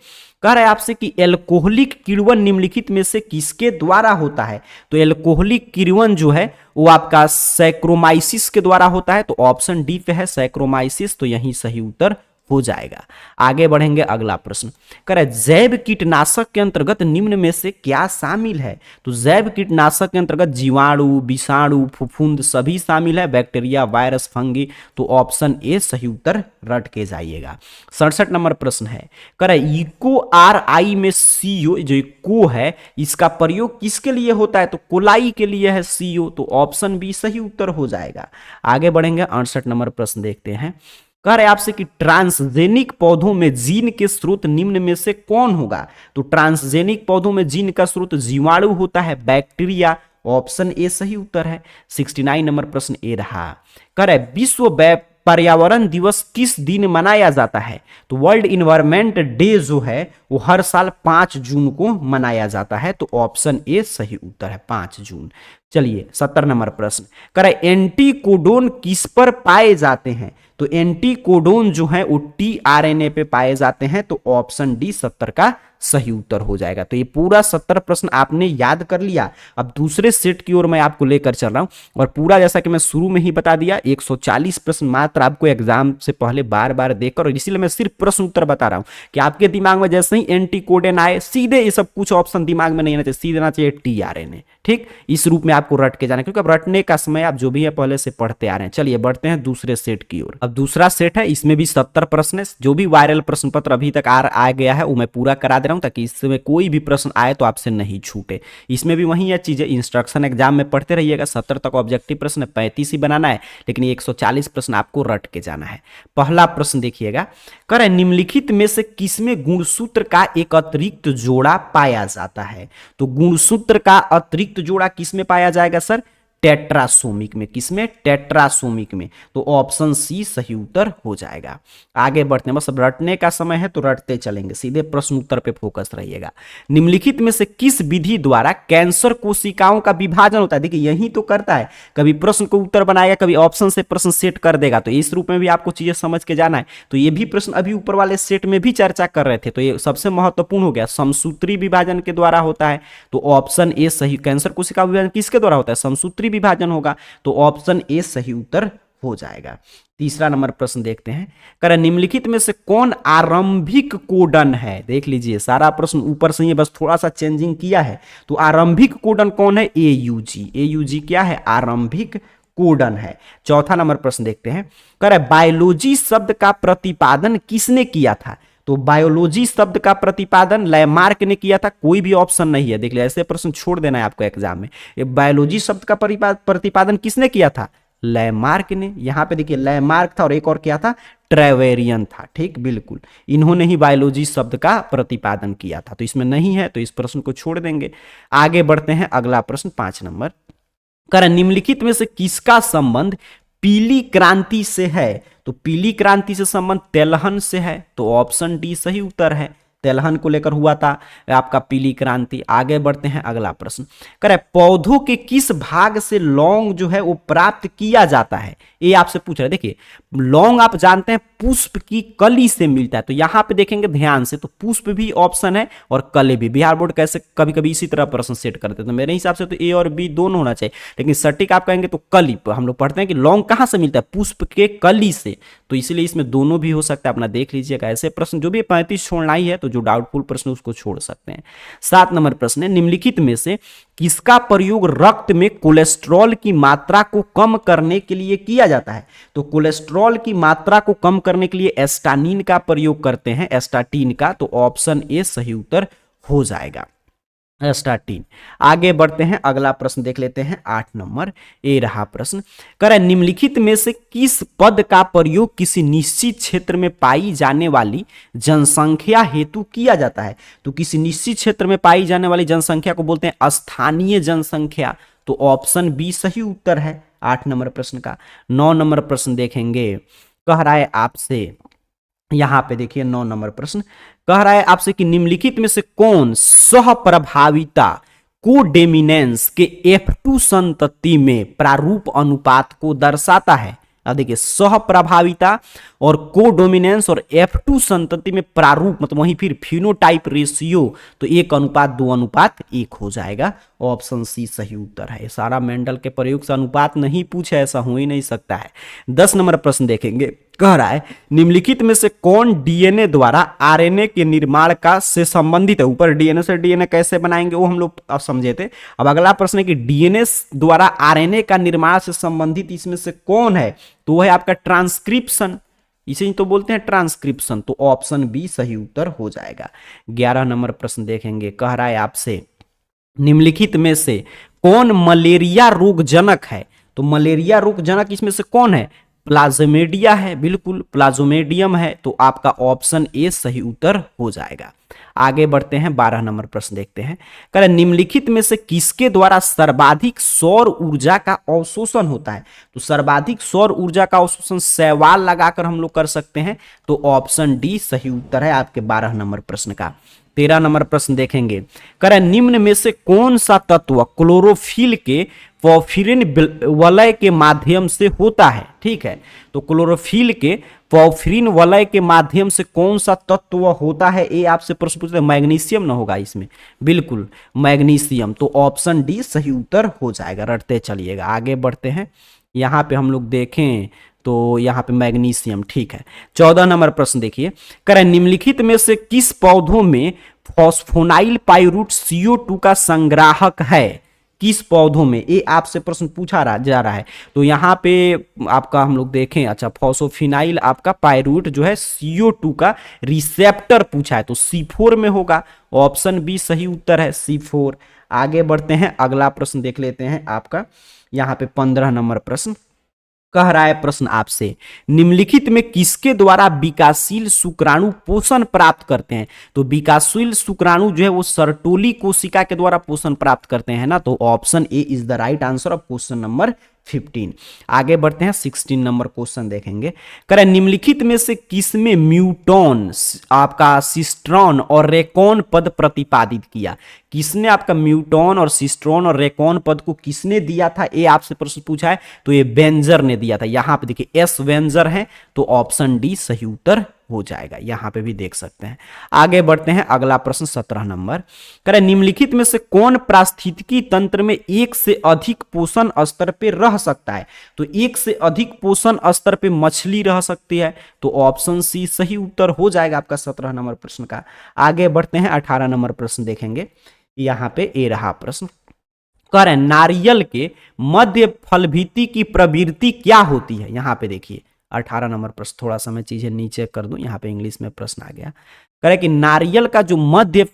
कह रहे हैं आपसे कि एल्कोहलिक किण्वन निम्नलिखित में से किसके द्वारा होता है? तो एल्कोहलिक किण्वन जो है वो आपका सैक्रोमाइसिस के द्वारा होता है। तो ऑप्शन डी पे है सैक्रोमाइसिस। तो यही सही उत्तर हो जाएगा। आगे बढ़ेंगे, अगला प्रश्न करे जैव कीटनाशक के अंतर्गत निम्न में से क्या शामिल है? तो जैव कीटनाशक के अंतर्गत जीवाणु, विषाणु, फफूंद सभी शामिल है, बैक्टीरिया, वायरस, फंगी। तो ऑप्शन ए सही उत्तर रट के जाइएगा। 67 नंबर प्रश्न है, करे इको RI में CO जो इको है इसका प्रयोग किसके लिए होता है? तो कोलाई के लिए है CO। तो ऑप्शन बी सही उत्तर हो जाएगा। आगे बढ़ेंगे, 68 नंबर प्रश्न देखते हैं। कह रहे आपसे कि ट्रांसजेनिक पौधों में जीन के स्रोत निम्न में से कौन होगा? तो ट्रांसजेनिक पौधों में जीन का स्रोत जीवाणु होता है, बैक्टीरिया। ऑप्शन ए सही उत्तर है। 69 नंबर प्रश्न ए रहा। कह रहे विश्व पर्यावरण दिवस किस दिन मनाया जाता है? तो वर्ल्ड इन्वायरमेंट डे जो है वो हर साल 5 जून को मनाया जाता है। तो ऑप्शन ए सही उत्तर है 5 जून। चलिए 70 नंबर प्रश्न करें, एंटीकोडोन किस पर पाए जाते हैं? तो एंटीकोडोन जो है वो टीआरएनए पे पाए जाते हैं। तो ऑप्शन डी 70 का सही उत्तर हो जाएगा। तो ये पूरा 70 प्रश्न आपने याद कर लिया। अब दूसरे सेट की ओर मैं आपको लेकर चल रहा हूं और पूरा जैसा कि मैं शुरू में ही बता दिया 140 प्रश्न मात्र आपको एग्जाम से पहले बार बार देकर, और इसीलिए मैं सिर्फ प्रश्न उत्तर बता रहा हूं कि आपके दिमाग में जैसे ही एंटीकोडोन आए सीधे ये सब कुछ ऑप्शन दिमाग में नहीं आना चाहिए, सीधे आना चाहिए टीआरएनए। ठीक, इस रूप में आपको रट के जाना, क्योंकि अब रटने का समय आप जो भी है पहले से पढ़ते आ रहे हैं। चलिए बढ़ते हैं दूसरे सेट की ओर। अब दूसरा सेट है, इसमें भी 70 प्रश्न है। जो भी वायरल प्रश्न पत्र अभी तक आ गया है वो मैं पूरा करा दे रहा हूं, ताकि इसमें कोई भी प्रश्न आए तो आपसे नहीं छूटे। इसमें भी वही है चीजें, इंस्ट्रक्शन एग्जाम में पढ़ते रहिएगा। 70 तक ऑब्जेक्टिव प्रश्न 35 ही बनाना है, लेकिन 140 प्रश्न आपको रट के जाना है। पहला प्रश्न देखिएगा, कह निम्नलिखित में से किसमें गुणसूत्र का एक अतिरिक्त जोड़ा पाया जाता है? तो गुणसूत्र का अतिरिक्त जोड़ा किसमें पाया जाएगा सर? टेट्रासोमिक में। किसमें? टेट्रासोमिक में। तो ऑप्शन सी सही उत्तर हो जाएगा। आगे बढ़ते हैं, बस अब रटने का समय है तो रटते चलेंगे, सीधे प्रश्न उत्तर पे फोकस रहिएगा। निम्नलिखित में से किस विधि द्वारा कैंसर कोशिकाओं का विभाजन होता है? देखिए यही तो करता है, कभी प्रश्न को उत्तर बनाएगा, कभी ऑप्शन से प्रश्न सेट कर देगा। तो इस रूप में भी आपको चीजें समझ के जाना है। तो ये भी प्रश्न अभी ऊपर वाले सेट में भी चर्चा कर रहे थे, तो ये सबसे महत्वपूर्ण हो गया। समसूत्री विभाजन के द्वारा होता है, तो ऑप्शन ए सही। कैंसर कोशिका विभाजन किसके द्वारा होता है? समसूत्री विभाजन होगा, तो ऑप्शन ए सही उत्तर हो जाएगा। तीसरा नंबर प्रश्न देखते हैं, कर निम्नलिखित में से कौन आरंभिक कोडन है? देख लीजिए सारा प्रश्न ऊपर से ही बस थोड़ा सा चेंजिंग किया है। तो आरंभिक कोडन कौन है? एयूजी। एयूजी क्या है? आरंभिक कोडन है। चौथा नंबर प्रश्न देखते हैं, कर बायोलॉजी शब्द का प्रतिपादन किसने किया था? तो बायोलॉजी शब्द का प्रतिपादन लैमार्क ने किया था। कोई भी ऑप्शन नहीं है, देख लिया, ऐसे प्रश्न छोड़ देना है आपको एग्जाम में। ये बायोलॉजी शब्द का प्रतिपादन किसने किया था? लैमार्क ने। यहां पे देखिए लैमार्क था और एक और क्या था? ट्रेवेरियन था। ठीक, बिल्कुल इन्होंने ही बायोलॉजी शब्द का प्रतिपादन किया था। तो इसमें नहीं है, तो इस प्रश्न को छोड़ देंगे। आगे बढ़ते हैं, अगला प्रश्न 5 नंबर, कर निम्नलिखित में से किसका संबंध पीली क्रांति से है? तो पीली क्रांति से संबंध तेलहन से है। तो ऑप्शन डी सही उत्तर है। तेलहन को लेकर हुआ था आपका पीली क्रांति। आगे बढ़ते हैं, अगला प्रश्न, करे पौधों के किस भाग से लौंग जो है वो प्राप्त किया जाता है? ये आपसे पूछ रहे। देखिए लौंग आप जानते हैं पुष्प की कली से मिलता है। तो यहां पे देखेंगे ध्यान से, तो पुष्प भी ऑप्शन है और कली भी। बिहार बोर्ड कैसे कभी कभी इसी तरह प्रश्न सेट करते हैं, तो मेरे हिसाब से तो ए और बी दोनों होना चाहिए, लेकिन सटीक आप कहेंगे तो कली। हम लोग पढ़ते हैं कि लौंग कहां से मिलता है? पुष्प के कली से। तो इसलिए इसमें दोनों भी हो सकता है, अपना देख लीजिएगा। ऐसे प्रश्न जो भी 35 छोड़ना ही है, तो जो डाउटफुल प्रश्न उसको छोड़ सकते हैं। 7 नंबर प्रश्न है, निम्नलिखित में से किसका प्रयोग रक्त में कोलेस्ट्रॉल की मात्रा को कम करने के लिए किया जाता है? तो कोलेस्ट्रॉल की मात्रा को कम करने के लिए एस्टानिन का प्रयोग करते हैं, एस्टाटिन का। तो ऑप्शन ए सही उत्तर हो जाएगा, एस्टाटिन। आगे बढ़ते हैं, अगला प्रश्न देख लेते हैं 8 नंबर। ए रहा प्रश्न, कर निम्नलिखित में से किस पद का प्रयोग किसी निश्चित क्षेत्र में पाई जाने वाली जनसंख्या हेतु किया जाता है? तो किसी निश्चित क्षेत्र में पाई जाने वाली जनसंख्या को बोलते हैं स्थानीय जनसंख्या। तो ऑप्शन बी सही उत्तर है 8 नंबर प्रश्न का। 9 नंबर प्रश्न देखेंगे, कह रहा है आपसे, यहां पे देखिए 9 नंबर प्रश्न कह रहा है आपसे कि निम्नलिखित में से कौन सहप्रभाविता कोडेमिनेंस के F2 संतति में प्रारूप अनुपात को दर्शाता है? अब देखिए सहप्रभाविता और कोडोमिनेंस और F2 संतति में प्रारूप मतलब वहीं फिर फिनोटाइप रेशियो, तो 1:2:1 हो जाएगा। ऑप्शन सी सही उत्तर है। सारा मेंडल के प्रयोग से अनुपात नहीं पूछे, ऐसा हो ही नहीं सकता है। 10 नंबर प्रश्न देखेंगे, कह रहा है निम्नलिखित में से कौन डीएनए द्वारा आरएनए के निर्माण का से संबंधित है? ऊपर डीएनए से डीएनए कैसे बनाएंगे वो हम लोग अब समझे थे। अब अगला प्रश्न है कि डीएनए द्वारा आरएनए का निर्माण से संबंधित इसमें से कौन है? तो वो है आपका ट्रांसक्रिप्शन, इसे तो बोलते हैं ट्रांसक्रिप्शन। तो ऑप्शन बी सही उत्तर हो जाएगा। 11 नंबर प्रश्न देखेंगे, कह रहा है आपसे निम्नलिखित में से कौन मलेरिया रोगजनक है? तो मलेरिया रोगजनक इसमें से कौन है? प्लाज्मेडिया है, बिल्कुल प्लाज्मेडियम है। तो आपका ऑप्शन ए सही उत्तर हो जाएगा। आगे बढ़ते हैं, 12 नंबर प्रश्न देखते हैं। कह रहे निम्नलिखित में से किसके द्वारा सर्वाधिक सौर ऊर्जा का अवशोषण होता है? तो सर्वाधिक सौर ऊर्जा का अवशोषण सवाल लगाकर हम लोग कर सकते हैं, तो ऑप्शन डी सही उत्तर है आपके 12 नंबर प्रश्न का। 13 नंबर प्रश्न देखेंगे। कह रहे निम्न में से कौन सा तत्व क्लोरोफिल के पॉर्फिरिन वलय के माध्यम से होता है? ठीक है, तो क्लोरोफिल के पॉर्फिरिन वलय के माध्यम से कौन सा तत्व होता है, ये आपसे प्रश्न पूछ रहे। मैग्नीशियम ना होगा इसमें, बिल्कुल मैग्नीशियम, तो ऑप्शन डी सही उत्तर हो जाएगा। रटते चलिएगा, आगे बढ़ते हैं। यहां पे हम लोग देखें तो यहाँ पे मैग्नीशियम, ठीक है। 14 नंबर प्रश्न देखिए। करें निम्नलिखित में से किस पौधों में फॉस्फोनाइल पाइरूट CO2 का संग्राहक है? किस पौधों में, ये आपसे प्रश्न पूछा जा रहा है। तो यहाँ पे आपका हम लोग देखें, अच्छा फॉस्फोफिनाइल आपका पाइरूट जो है CO2 का रिसेप्टर पूछा है, तो C4 में होगा। ऑप्शन बी सही उत्तर है, C4। आगे बढ़ते हैं, अगला प्रश्न देख लेते हैं आपका यहाँ पे 15 नंबर प्रश्न कह रहा है प्रश्न आपसे, निम्नलिखित में किसके द्वारा विकासशील शुक्राणु पोषण प्राप्त करते हैं? तो विकासशील शुक्राणु जो है वो सर्टोली कोशिका के द्वारा पोषण प्राप्त करते हैं ना, तो option A is the right answer of question number 15। आगे बढ़ते हैं, 16 नंबर क्वेश्चन देखेंगे। करें निम्नलिखित में से किसमें म्यूटॉन आपका सिस्ट्रॉन और रेकॉन पद प्रतिपादित किया? किसने आपका म्यूटॉन और सिस्ट्रॉन और रेकॉन पद को किसने दिया था, ये आपसे प्रश्न पूछा है। तो ये वेंजर ने दिया था। यहां पे देखिए एस वेंजर है, तो ऑप्शन डी सही उत्तर हो जाएगा। यहां पे भी देख सकते हैं। आगे बढ़ते हैं, अगला प्रश्न 17 नंबर। करें निम्नलिखित में से कौन पारिस्थितिकी तंत्र में एक से अधिक पोषण स्तर पे रह सकता है? तो एक से अधिक पोषण स्तर पे मछली रह सकती है, तो ऑप्शन सी सही उत्तर हो जाएगा आपका 17 नंबर प्रश्न का। आगे बढ़ते हैं, 18 नंबर प्रश्न देखेंगे। यहां पे ए रहा प्रश्न। कह रहे नारियल के मध्य फलभित्ति की प्रवृत्ति क्या होती है? यहां पे देखिए 18 नंबर प्रश्न, थोड़ा सा मैं चीजें नीचे कर दूं, यहाँ पे इंग्लिश में प्रश्न आ गया। कह रहे कि नारियल का जो मध्य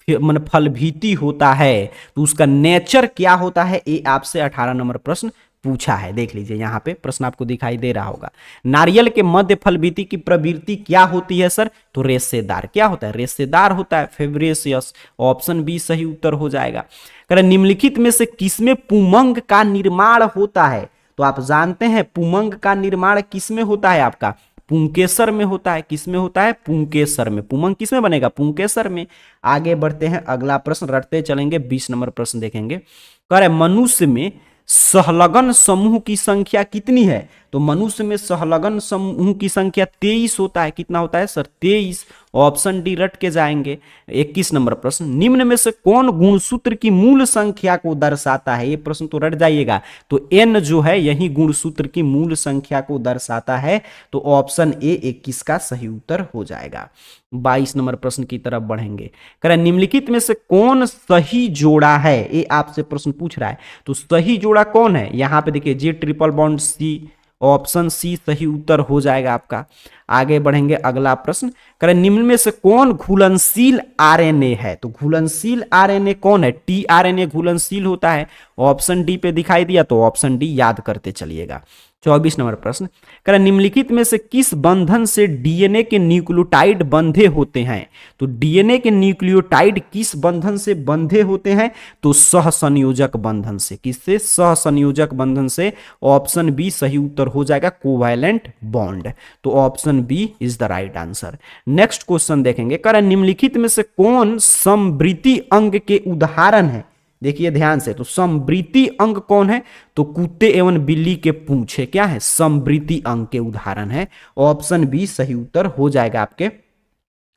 फलभित्ति होता है, तो उसका नेचर क्या होता है, ये आपसे 18 नंबर प्रश्न पूछा है। देख लीजिए, यहाँ पे प्रश्न आपको दिखाई दे रहा होगा। नारियल के मध्य फलभित्ति की प्रवृत्ति क्या होती है सर? तो रेशेदार। क्या होता है? रेशेदार होता है, फेब्रेशियस। ऑप्शन बी सही उत्तर हो जाएगा। कह रहे निम्नलिखित में से किसमें पुमंग का निर्माण होता है? तो आप जानते हैं पुमंग का निर्माण किसमें होता है? आपका पुंकेसर में होता है। किसमें होता है? पुंकेसर में। पुमंग किसमें बनेगा? पुंकेसर में। आगे बढ़ते हैं, अगला प्रश्न रटते चलेंगे, 20 नंबर प्रश्न देखेंगे। कह रहे मनुष्य में सहलगन समूह की संख्या कितनी है? तो मनुष्य में सहलगन समूह की संख्या 23 होता है। कितना होता है सर? 23। ऑप्शन डी रट के जाएंगे। 21 नंबर प्रश्न, निम्न में से कौन गुणसूत्र की मूल संख्या को दर्शाता है? ये प्रश्न तो रट जाइएगा। तो एन जो है यही गुणसूत्र की मूल संख्या को दर्शाता है, तो ऑप्शन ए 21 का सही उत्तर हो जाएगा। 22 नंबर प्रश्न की तरफ बढ़ेंगे। कह रहे निम्नलिखित में से कौन सही जोड़ा है? ये आपसे प्रश्न पूछ रहा है, तो सही जोड़ा कौन है? यहां पे देखिए J triple bond C, option C सही उत्तर हो जाएगा आपका। आगे बढ़ेंगे, अगला प्रश्न। कह रहे निम्न में से कौन घुलनशील आरएनए है? तो घुलनशील आरएनए कौन है? टीआरएनए घुलनशील होता है। ऑप्शन डी पे दिखाई दिया, तो ऑप्शन डी याद करते चलिएगा। 24 नंबर प्रश्न। कह रहे निम्नलिखित में से किस बंधन से डीएनए के न्यूक्लियोटाइड बंधे होते हैं? तो डीएनए के न्यूक्लियोटाइड किस बंधन से बंधे होते हैं? तो सहसंयोजक बंधन से। किससे? सहसंयोजक बंधन से। ऑप्शन बी सही उत्तर हो जाएगा, कोवैलेंट बॉन्ड। तो option B is the right answer. Next question देखेंगे। कह रहे निम्नलिखित में से कौन समवृत्ति अंग के उदाहरण है? देखिए ध्यान से, तो समवृत्ति अंग कौन है? तो कुत्ते एवं बिल्ली के पूंछे क्या है? समवृत्ति अंग के उदाहरण है। ऑप्शन बी सही उत्तर हो जाएगा आपके।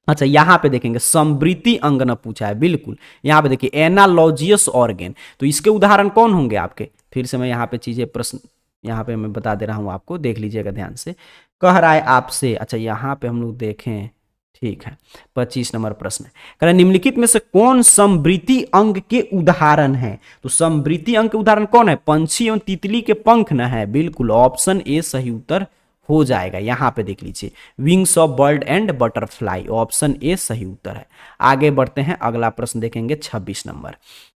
अच्छा, यहां पे देखेंगे समवृत्ति अंग न पूछा है, बिल्कुल। यहां पे देखिए एनालॉजियस ऑर्गन, तो इसके उदाहरण कौन होंगे आपके? फिर से मैं यहां पे चीजें प्रश्न यहां पे मैं बता दे रहा हूं आपको, देख लीजिएगा ध्यान से। कह रहा है आपसे, अच्छा यहां पे हम लोग देखें, ठीक है, 25 नंबर प्रश्न। कह रहे निम्नलिखित में से कौन समवृत्ति अंग के उदाहरण है? तो समवृत्ति अंग के उदाहरण कौन है? पंछी एवं तितली के पंख न है, बिल्कुल। ऑप्शन ए सही उत्तर हो जाएगा। यहां पे देख लीजिए, wings of bird and butterfly. Option A सही उत्तर है। आगे बढ़ते हैं, अगला प्रश्न देखेंगे, 26 नंबर।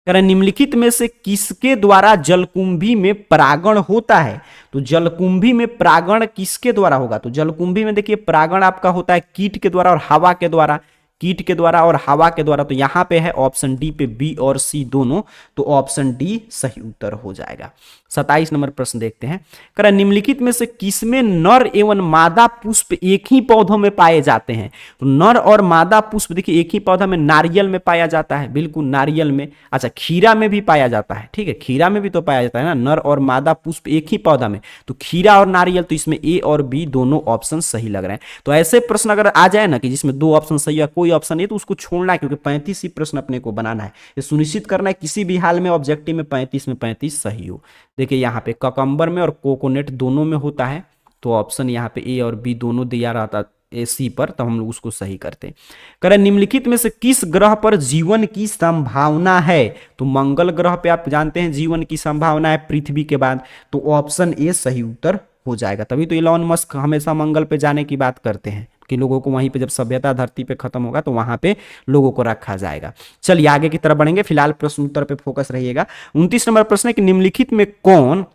कह रहे निम्नलिखित में से किसके द्वारा जलकुंभी में परागण होता है? तो जलकुंभी में परागण किसके द्वारा होगा? तो जलकुंभी में देखिए परागण आपका होता है कीट के द्वारा और हवा के द्वारा। कीट के द्वारा और हवा के द्वारा। तो यहाँ पे है ऑप्शन डी पे बी और सी दोनों, तो ऑप्शन डी सही उत्तर हो जाएगा। 27 नंबर प्रश्न देखते हैं। कह रहा है निम्नलिखित में से किसमें नर एवं मादा पुष्प एक ही पौधों में पाए जाते हैं? तो नर और मादा पुष्प देखिए एक ही पौधा में नारियल में पाया जाता है, बिल्कुल नारियल में। अच्छा, खीरा में भी पाया जाता है, ठीक है, खीरा में भी तो पाया जाता है ना, नर और मादा पुष्प एक ही पौधा में। तो खीरा और नारियल, तो इसमें ए और बी दोनों ऑप्शन सही लग रहे हैं। तो ऐसे प्रश्न अगर आ जाए ना कि जिसमें दो ऑप्शन सही है कोई ऑप्शन नहीं, तो उसको छोड़ना है, क्योंकि 35 ही प्रश्न अपने को बनाना है। ये सुनिश्चित करना है किसी भी हाल में ऑब्जेक्टिव में 35 सही हो। देखिए यहाँ पे ककम्बर में और कोकोनट दोनों में होता है, तो ऑप्शन यहाँ पे ए और बी दोनों दिया रहता ए सी पर, तब हम लोग उसको सही करते। करें निम्नलिखित में से किस ग्रह पर जीवन की संभावना है? तो मंगल ग्रह पे आप जानते हैं जीवन की संभावना है पृथ्वी के बाद, तो ऑप्शन ए सही उत्तर हो जाएगा। तभी तो इलॉन मस्क हमेशा मंगल पे जाने की बात करते हैं कि लोगों को वहीं पे जब सभ्यता धरती पे खत्म होगा तो वहां पे लोगों को रखा जाएगा। चलिए आगे की तरफ बढ़ेंगे, फिलहाल प्रश्न उत्तर पे फोकस रहिएगा। 29 नंबर प्रश्न है कि निम्नलिखित में कौन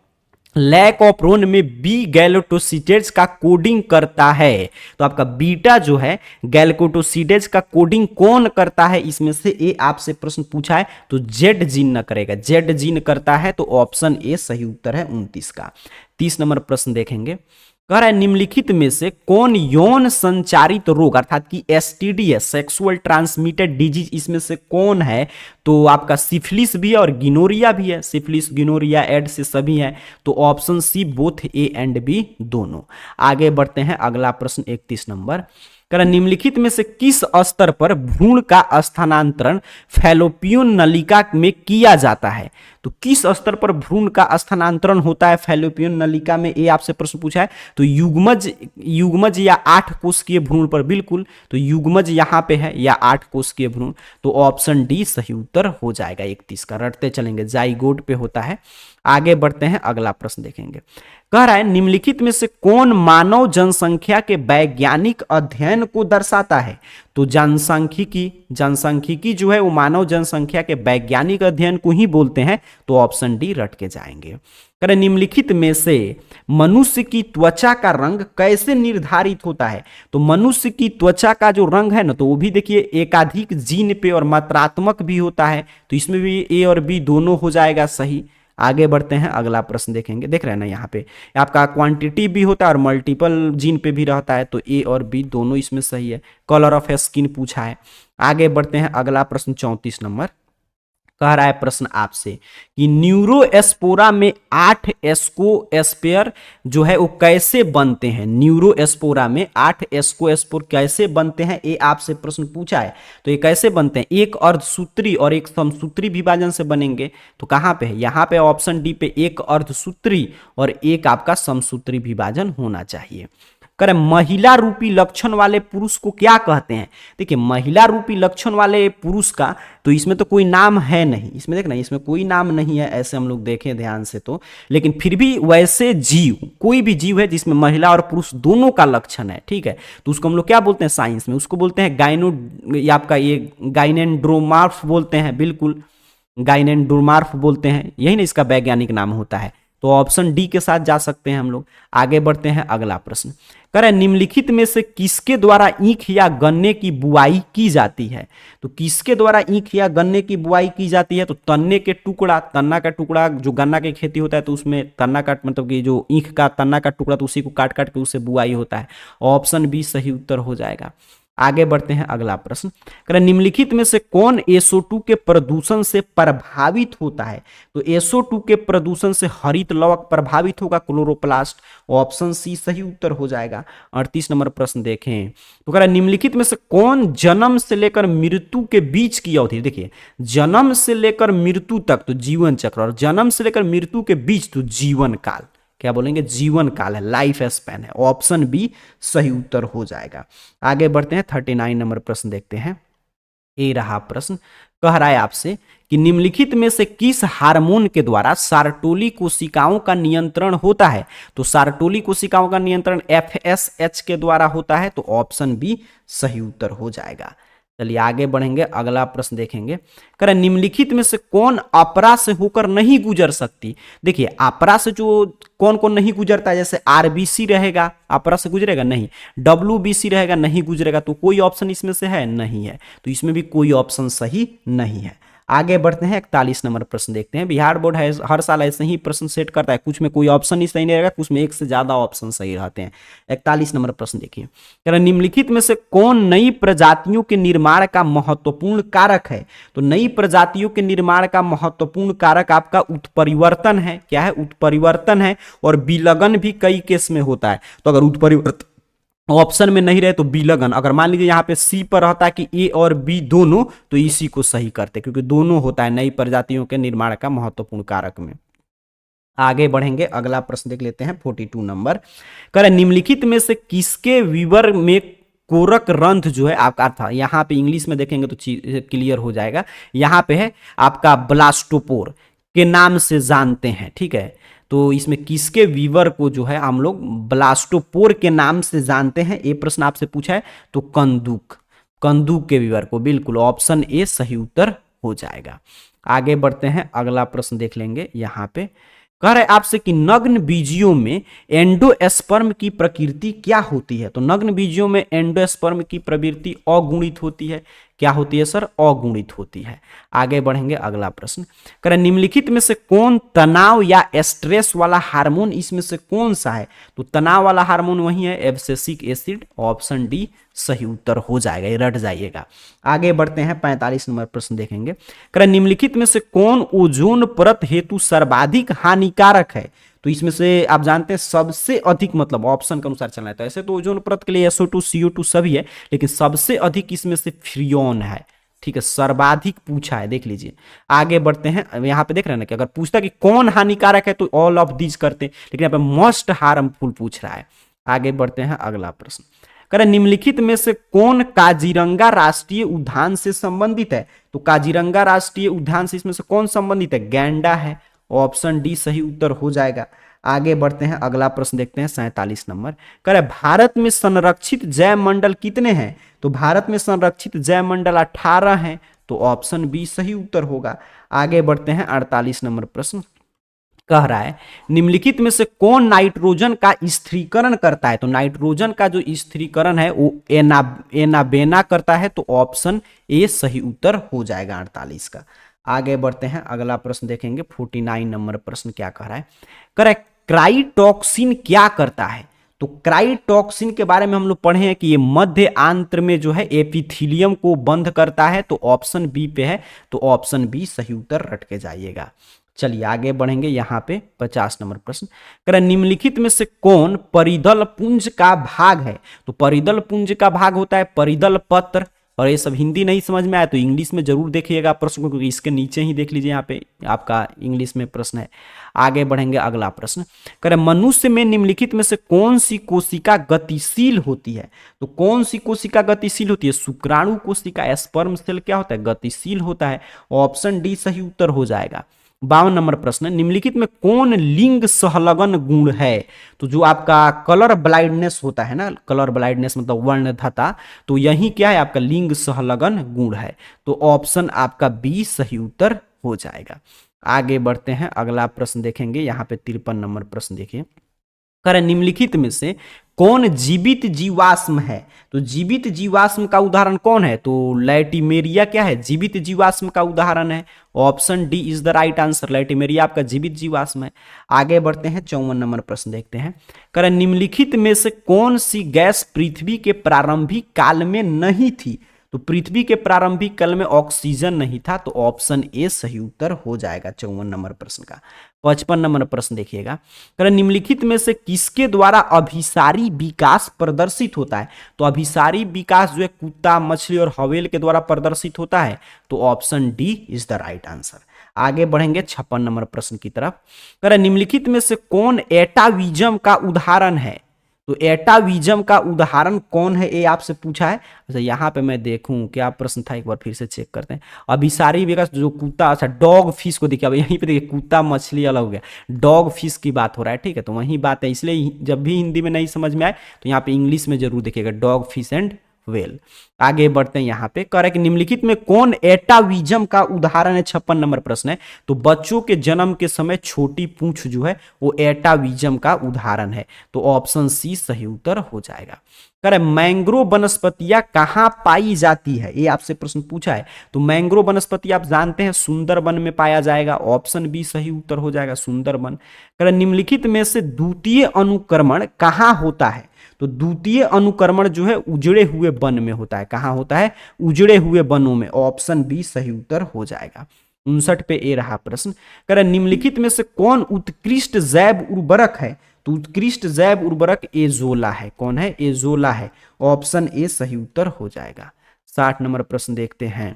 लैक ऑफ रोन में बी गैलोटोसिडेज का कोडिंग करता है? तो आपका बीटा जो है गैलोटोसिडेज का कोडिंग कौन करता है? इसमें से ए आपसे प्रश्न पूछा है तो जेड जीन न करेगा, जेड जीन करता है, तो ऑप्शन ए सही उत्तर है 29 का। 30 नंबर प्रश्न देखेंगे। कह रहा है निम्नलिखित में से कौन यौन संचारित रोग अर्थात कि एसटीडी है, सेक्सुअल ट्रांसमिटेड डिजीज, इसमें से कौन है? तो आपका सिफिलिस भी है और गिनोरिया भी है, सिफिलिस गिनोरिया एड्स से सभी है, तो option C both A and B दोनों। आगे बढ़ते हैं, अगला प्रश्न 31 नंबर। निम्नलिखित में से किस स्तर पर भ्रूण का स्थानांतरण फैलोपियन नलिका में किया जाता है? तो किस स्तर पर भ्रूण का स्थानांतरण होता है फैलोपियन नलिका में? ए आपसे प्रश्न पूछा है, तो युग्मज या 8 कोशिकीय भ्रूण पर, बिल्कुल, तो युग्मज यहां पे है या 8 कोशिकीय भ्रूण, तो ऑप्शन डी सही उत्तर हो जाएगा 31 का। रटते चलेंगे, जाइगोट पे होता है। आगे बढ़ते हैं, अगला प्रश्न देखेंगे। कह रहा है निम्नलिखित में से कौन मानव जनसंख्या के वैज्ञानिक अध्ययन को दर्शाता है? तो जनसांख्यिकी जो है वो मानव जनसंख्या के वैज्ञानिक अध्ययन को ही बोलते हैं, तो ऑप्शन डी रट के जाएंगे। कह रहे निम्नलिखित में से मनुष्य की त्वचा का रंग कैसे निर्धारित होता है? तो मनुष्य की त्वचा का जो रंग है ना, तो वो भी देखिए एकाधिक जीन पे और मात्रात्मक भी होता है, तो इसमें भी ए और बी दोनों हो जाएगा सही। आगे बढ़ते हैं, अगला प्रश्न देखेंगे। देख रहे हैं ना, यहाँ पे आपका क्वांटिटी भी होता है और मल्टीपल जीन पे भी रहता है, तो ए और बी दोनों इसमें सही है। कलर ऑफ स्किन पूछा है। आगे बढ़ते हैं, अगला प्रश्न 34 नंबर। कह रहा है प्रश्न आपसे कि न्यूरोएस्पोरा में 8 एस्कोएस्पेयर जो है वो कैसे बनते हैं? न्यूरोएस्पोरा में 8 एस्कोएस्पोर कैसे बनते हैं? ये आपसे प्रश्न पूछा है, तो ये कैसे बनते हैं? एक अर्धसूत्री और एक समसूत्री विभाजन से बनेंगे, तो कहां पे है? यहां पे ऑप्शन डी पे एक अर्धसूत्री और एक आपका समसूत्री विभाजन होना चाहिए। करें महिला रूपी लक्षण वाले पुरुष को क्या कहते हैं? देखिए महिला रूपी लक्षण वाले पुरुष का, तो इसमें तो कोई नाम है नहीं, इसमें देखना इसमें कोई नाम नहीं है, ऐसे हम लोग देखें ध्यान से तो, लेकिन फिर भी वैसे जीव, कोई भी जीव है जिसमें महिला और पुरुष दोनों का लक्षण है, ठीक है, तो उसको हम लोग क्या बोलते हैं साइंस में? उसको बोलते हैं या आपका ये गाइनेंड्रोमार्फ बोलते हैं, बिल्कुल गाइनेंड्रोमार्फ बोलते हैं, यही ना इसका वैज्ञानिक नाम होता है, तो ऑप्शन डी के साथ जा सकते हैं हम लोग। आगे बढ़ते हैं, अगला प्रश्न। कह रहे हैं निम्नलिखित में से किसके द्वारा ईख या गन्ने की बुआई की जाती है? तो किसके द्वारा ईख या गन्ने की बुआई की जाती है? तो तन्ने के टुकड़ा, तन्ना का टुकड़ा, जो गन्ना की खेती होता है तो उसमें तन्ना का मतलब कि जो ईख का तन्ना का टुकड़ा, तो उसी को काट काट के उससे बुआई होता है। ऑप्शन बी सही उत्तर हो जाएगा। आगे बढ़ते हैं, अगला प्रश्न। कह रहे निम्नलिखित में से कौन SO2 के प्रदूषण से प्रभावित होता है? तो SO2 के प्रदूषण से हरित लवक प्रभावित होगा, क्लोरोप्लास्ट, ऑप्शन सी सही उत्तर हो जाएगा। 38 नंबर प्रश्न देखें, तो कह रहा निम्नलिखित में से कौन जन्म से लेकर मृत्यु के बीच की अवधि? देखिए जन्म से लेकर मृत्यु तक तो जीवन चक्र, और जन्म से लेकर मृत्यु के बीच तो जीवन काल, क्या बोलेंगे? जीवन काल है, लाइफ स्पैन है, ऑप्शन बी सही उत्तर हो जाएगा। आगे बढ़ते हैं, 39 नंबर प्रश्न देखते हैं। ये रहा प्रश्न। कह रहा है आपसे कि निम्नलिखित में से किस हार्मोन के द्वारा सार्टोली कोशिकाओं का नियंत्रण होता है? तो सार्टोली कोशिकाओं का नियंत्रण FSH के द्वारा होता है, तो ऑप्शन बी सही उत्तर हो जाएगा। चलिए आगे बढ़ेंगे, अगला प्रश्न देखेंगे। कह रहा है निम्नलिखित में से कौन अपरा से होकर नहीं गुजर सकती। देखिए अपरा से जो कौन कौन नहीं गुजरता है, जैसे आरबीसी रहेगा, अपरा से गुजरेगा नहीं, डब्ल्यूबीसी रहेगा नहीं गुजरेगा, तो कोई ऑप्शन इसमें से है नहीं है, तो इसमें भी कोई ऑप्शन सही नहीं है। आगे बढ़ते हैं, 41 नंबर प्रश्न देखते हैं। बिहार बोर्ड है हर साल ऐसे ही प्रश्न सेट करता है, कुछ में कोई ऑप्शन ही सही नहीं रहेगा, कुछ में एक से ज्यादा ऑप्शन सही रहते हैं। 41 नंबर प्रश्न देखिए, कह रहा है निम्नलिखित में से कौन नई प्रजातियों के निर्माण का महत्वपूर्ण कारक है। तो नई प्रजातियों के निर्माण का महत्वपूर्ण कारक आपका उत्परिवर्तन है। क्या है? उत्परिवर्तन है, और विलगन भी कई केस में होता है। तो अगर उत्परिवर्तन ऑप्शन में नहीं रहे तो विलगन, अगर मान लीजिए यहाँ पे सी पर रहता है कि ए और बी दोनों, तो इसी को सही करते, क्योंकि दोनों होता है नई प्रजातियों के निर्माण का महत्वपूर्ण कारक में। आगे बढ़ेंगे, अगला प्रश्न देख लेते हैं 42 नंबर। कह रहे निम्नलिखित में से किसके विवर में कोरक रंध्र जो है आपका था, यहाँ पे इंग्लिश में देखेंगे तो क्लियर हो जाएगा। यहाँ पे है आपका ब्लास्टोपोर के नाम से जानते हैं, ठीक है। तो इसमें किसके वीवर को जो है हम लोग ब्लास्टोपोर के नाम से जानते हैं, ये प्रश्न आपसे पूछा है, तो कंदूक, कंदूक के वीवर को, बिल्कुल ऑप्शन ए सही उत्तर हो जाएगा। आगे बढ़ते हैं, अगला प्रश्न देख लेंगे। यहाँ पे कह रहे आपसे कि नग्न बीजियों में एंडोस्पर्म की प्रकृति क्या होती है। तो नग्न बीजियों में एंडोस्पर्म की प्रवृत्ति अगुणित होती है। क्या होती है सर? अगुणित होती है। आगे बढ़ेंगे, अगला प्रश्न कह रहे निम्नलिखित में से कौन तनाव या स्ट्रेस वाला हार्मोन इसमें से कौन सा है। तो तनाव वाला हार्मोन वही है एब्सिसिक एसिड, ऑप्शन डी सही उत्तर हो जाएगा, ये रट जाइएगा। आगे बढ़ते हैं, 45 नंबर प्रश्न देखेंगे। कह रहे निम्नलिखित में से कौन ओजोन परत हेतु सर्वाधिक हानिकारक है। तो इसमें से आप जानते हैं सबसे अधिक, मतलब ऑप्शन के अनुसार चलना है, तो ऐसे तो ओजोन परत के लिए SO2 CO2 सभी है, लेकिन सबसे अधिक इसमें से फ्रियोन है, ठीक है, सर्वाधिक पूछा है, देख लीजिए। आगे बढ़ते हैं, यहाँ पे देख रहे हैं ना कि अगर पूछता कि कौन हानिकारक है तो ऑल ऑफ दीज करते, लेकिन यहाँ पे मोस्ट हार्मफुल पूछ रहा है। आगे बढ़ते हैं, अगला प्रश्न कह रहे निम्नलिखित में से कौन काजीरंगा राष्ट्रीय उद्यान से संबंधित है। तो काजीरंगा राष्ट्रीय उद्यान से इसमें से कौन संबंधित है? गैंडा है, ऑप्शन डी सही उत्तर हो जाएगा। आगे बढ़ते हैं, अगला प्रश्न देखते हैं, 47 नंबर। कह रहे भारत में संरक्षित जैव मंडल कितने हैं। तो भारत में संरक्षित जैव मंडल 18 हैं, तो ऑप्शन बी सही उत्तर होगा। आगे बढ़ते हैं, 48 नंबर प्रश्न कह रहा है निम्नलिखित में से कौन नाइट्रोजन का स्थिरीकरण करता है। तो नाइट्रोजन का जो स्थिरीकरण है वो एनाबेना करता है, तो ऑप्शन ए सही उत्तर हो जाएगा 48 का। आगे बढ़ते हैं, अगला प्रश्न देखेंगे, 49 नंबर प्रश्न क्या कह रहा है। कह रहा है क्राइटॉक्सिन क्या करता है। तो क्राइटॉक्सिन के बारे में हम लोग पढ़े हैं कि ये मध्य आंत्र में जो है एपिथीलियम को बंद करता है, तो ऑप्शन बी पे है, तो ऑप्शन बी सही उत्तर रट के जाइएगा। चलिए आगे बढ़ेंगे, यहाँ पे 50 नंबर प्रश्न कह रहा है निम्नलिखित में से कौन परिदल पुंज का भाग है। तो परिदल पुंज का भाग होता है परिदल पत्र, और ये सब हिंदी नहीं समझ में आया तो इंग्लिश में जरूर देखिएगा प्रश्न को, क्योंकि इसके नीचे ही देख लीजिए, यहाँ पे आपका इंग्लिश में प्रश्न है। आगे बढ़ेंगे, अगला प्रश्न कह रहे मनुष्य में निम्नलिखित में से कौन सी कोशिका गतिशील होती है। तो कौन सी कोशिका गतिशील होती है? शुक्राणु कोशिका, स्पर्म सेल क्या होता है? गतिशील होता है, ऑप्शन डी सही उत्तर हो जाएगा। 52 नंबर प्रश्न निम्नलिखित में कौन लिंग सहलगन गुण है। तो जो आपका कलर ब्लाइंडनेस होता है ना, कलर ब्लाइंडनेस मतलब वर्णधता, तो यही क्या है आपका लिंग सहलगन गुण है, तो ऑप्शन आपका बी सही उत्तर हो जाएगा। आगे बढ़ते हैं, अगला प्रश्न देखेंगे, यहाँ पे 53 नंबर प्रश्न देखिए। कह रहे निम्नलिखित में से कौन जीवित जीवाश्म है। तो जीवित जीवाश्म का उदाहरण कौन है? तो लैटिमेरिया क्या है? जीवित जीवाश्म का उदाहरण है, option D is the right answer. Latimeria आपका जीवित जीवाश्म है। आगे बढ़ते हैं, 54 नंबर प्रश्न देखते हैं। कह रहे निम्नलिखित में से कौन सी गैस पृथ्वी के प्रारंभिक काल में नहीं थी। तो पृथ्वी के प्रारंभिक काल में ऑक्सीजन नहीं था, तो ऑप्शन ए सही उत्तर हो जाएगा 54 नंबर प्रश्न का। 55 नंबर प्रश्न देखिएगा। कह रहे निम्नलिखित में से किसके द्वारा अभिसारी विकास प्रदर्शित होता है। तो अभिसारी विकास जो है कुत्ता, मछली और हवेल के द्वारा प्रदर्शित होता है, तो option D is the right answer. आगे बढ़ेंगे 56 नंबर प्रश्न की तरफ। कह रहे निम्नलिखित में से कौन एटाविज्म का उदाहरण है। तो एटाविज्म का उदाहरण कौन है, ये आपसे पूछा है। अच्छा यहाँ पे मैं देखूं क्या प्रश्न था, एक बार फिर से चेक करते हैं। अभिसारी विकास जो कुत्ता, अच्छा डॉग फिश को देखिए, अब यहीं पे देखिए कुत्ता मछली अलग हो गया, डॉग फिश की बात हो रहा है, ठीक है, तो वही बात है। इसलिए जब भी हिंदी में नहीं समझ में आए तो यहाँ पे इंग्लिश में जरूर देखिएगा, डॉग फिश एंड वेल। आगे बढ़ते हैं, यहाँ पे कह रहा है कि निम्नलिखित में कौन एटाविज्म का उदाहरण है। 56 नंबर प्रश्न है। तो बच्चों के जन्म के समय छोटी पूंछ जो है वो एटाविज्म का उदाहरण है। तो ऑप्शन सी सही उत्तर हो जाएगा। कह रहा है मैंग्रोव वनस्पतियां कहां पाई जाती है, ये आपसे प्रश्न पूछा है। तो मैंग्रोव वनस्पति आप जानते हैं सुंदरबन में पाया जाएगा। ऑप्शन बी सही उत्तर हो जाएगा, सुंदरबन। कह रहा है निम्नलिखित में से द्वितीय अनुक्रमण कहां होता है। तो द्वितीय अनुक्रमण जो है उजड़े हुए वन में होता है। कहां होता है, उजड़े हुए वनों में। ऑप्शन बी सही उत्तर हो जाएगा। 59 पे ए रहा प्रश्न। कह रहा है निम्नलिखित में से कौन उत्कृष्ट जैव उर्वरक है। तो उत्कृष्ट जैव उर्वरक एजोला है। कौन है, एजोला है। ऑप्शन ए सही उत्तर हो जाएगा। 60 नंबर प्रश्न देखते हैं।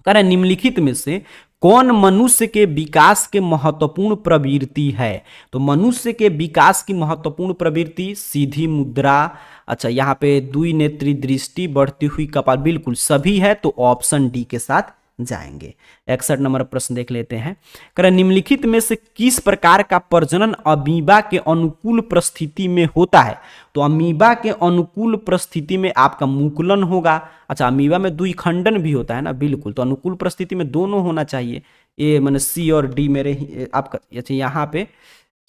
कह रहा है निम्नलिखित में से कौन मनुष्य के विकास के महत्वपूर्ण प्रवृत्ति है। तो मनुष्य के विकास की महत्वपूर्ण प्रवृत्ति सीधी मुद्रा, अच्छा यहाँ पे द्विनेत्री दृष्टि, बढ़ती हुई कपाल, बिल्कुल सभी है। तो ऑप्शन डी के साथ जाएंगे। 61 नंबर प्रश्न देख लेते हैं। कह रहा है निम्नलिखित में से किस प्रकार का प्रजनन अमीबा के अनुकूल परिस्थिति में होता है। तो अमीबा के अनुकूल परिस्थिति में आपका मुकुलन होगा। अच्छा अमीबा में द्विखंडन भी होता है ना, बिल्कुल। तो अनुकूल परिस्थिति में दोनों होना चाहिए। ए मैंने सी और डी मेरे आपका, अच्छा यहाँ पे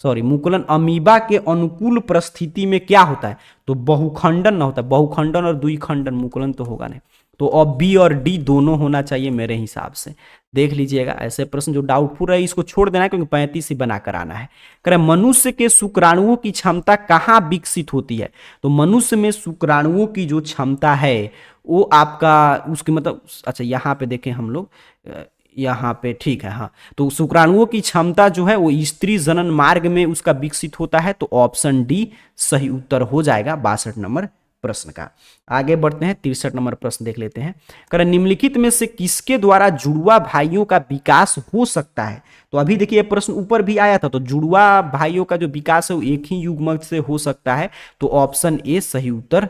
सॉरी मुकुलन अमीबा के अनुकूल परिस्थिति में क्या होता है। तो बहुखंडन ना होता है, बहुखंडन और द्विखंडन, मुकुलन तो होगा नहीं। तो अब बी और डी दोनों होना चाहिए मेरे हिसाब से। देख लीजिएगा, ऐसे प्रश्न जो डाउटफुल है इसको छोड़ देना है, क्योंकि 35 ही बना कर आना है। कह रहे मनुष्य के शुक्राणुओं की क्षमता कहाँ विकसित होती है। तो मनुष्य में शुक्राणुओं की जो क्षमता है वो आपका उसकी मतलब, अच्छा यहाँ पे देखें हम लोग, यहाँ पे ठीक है, हाँ। तो शुक्राणुओं की क्षमता जो है वो स्त्री जनन मार्ग में उसका विकसित होता है। तो ऑप्शन डी सही उत्तर हो जाएगा 62 नंबर प्रश्न का। आगे बढ़ते हैं, 63 नंबर प्रश्न देख लेते हैं। कह रहे निम्नलिखित में से किसके द्वारा जुड़वा भाइयों का विकास हो सकता है। तो अभी देखिए प्रश्न ऊपर भी आया था। तो जुड़वा भाइयों का जो विकास है वो एक ही युग्मक से हो सकता है। तो ऑप्शन ए सही उत्तर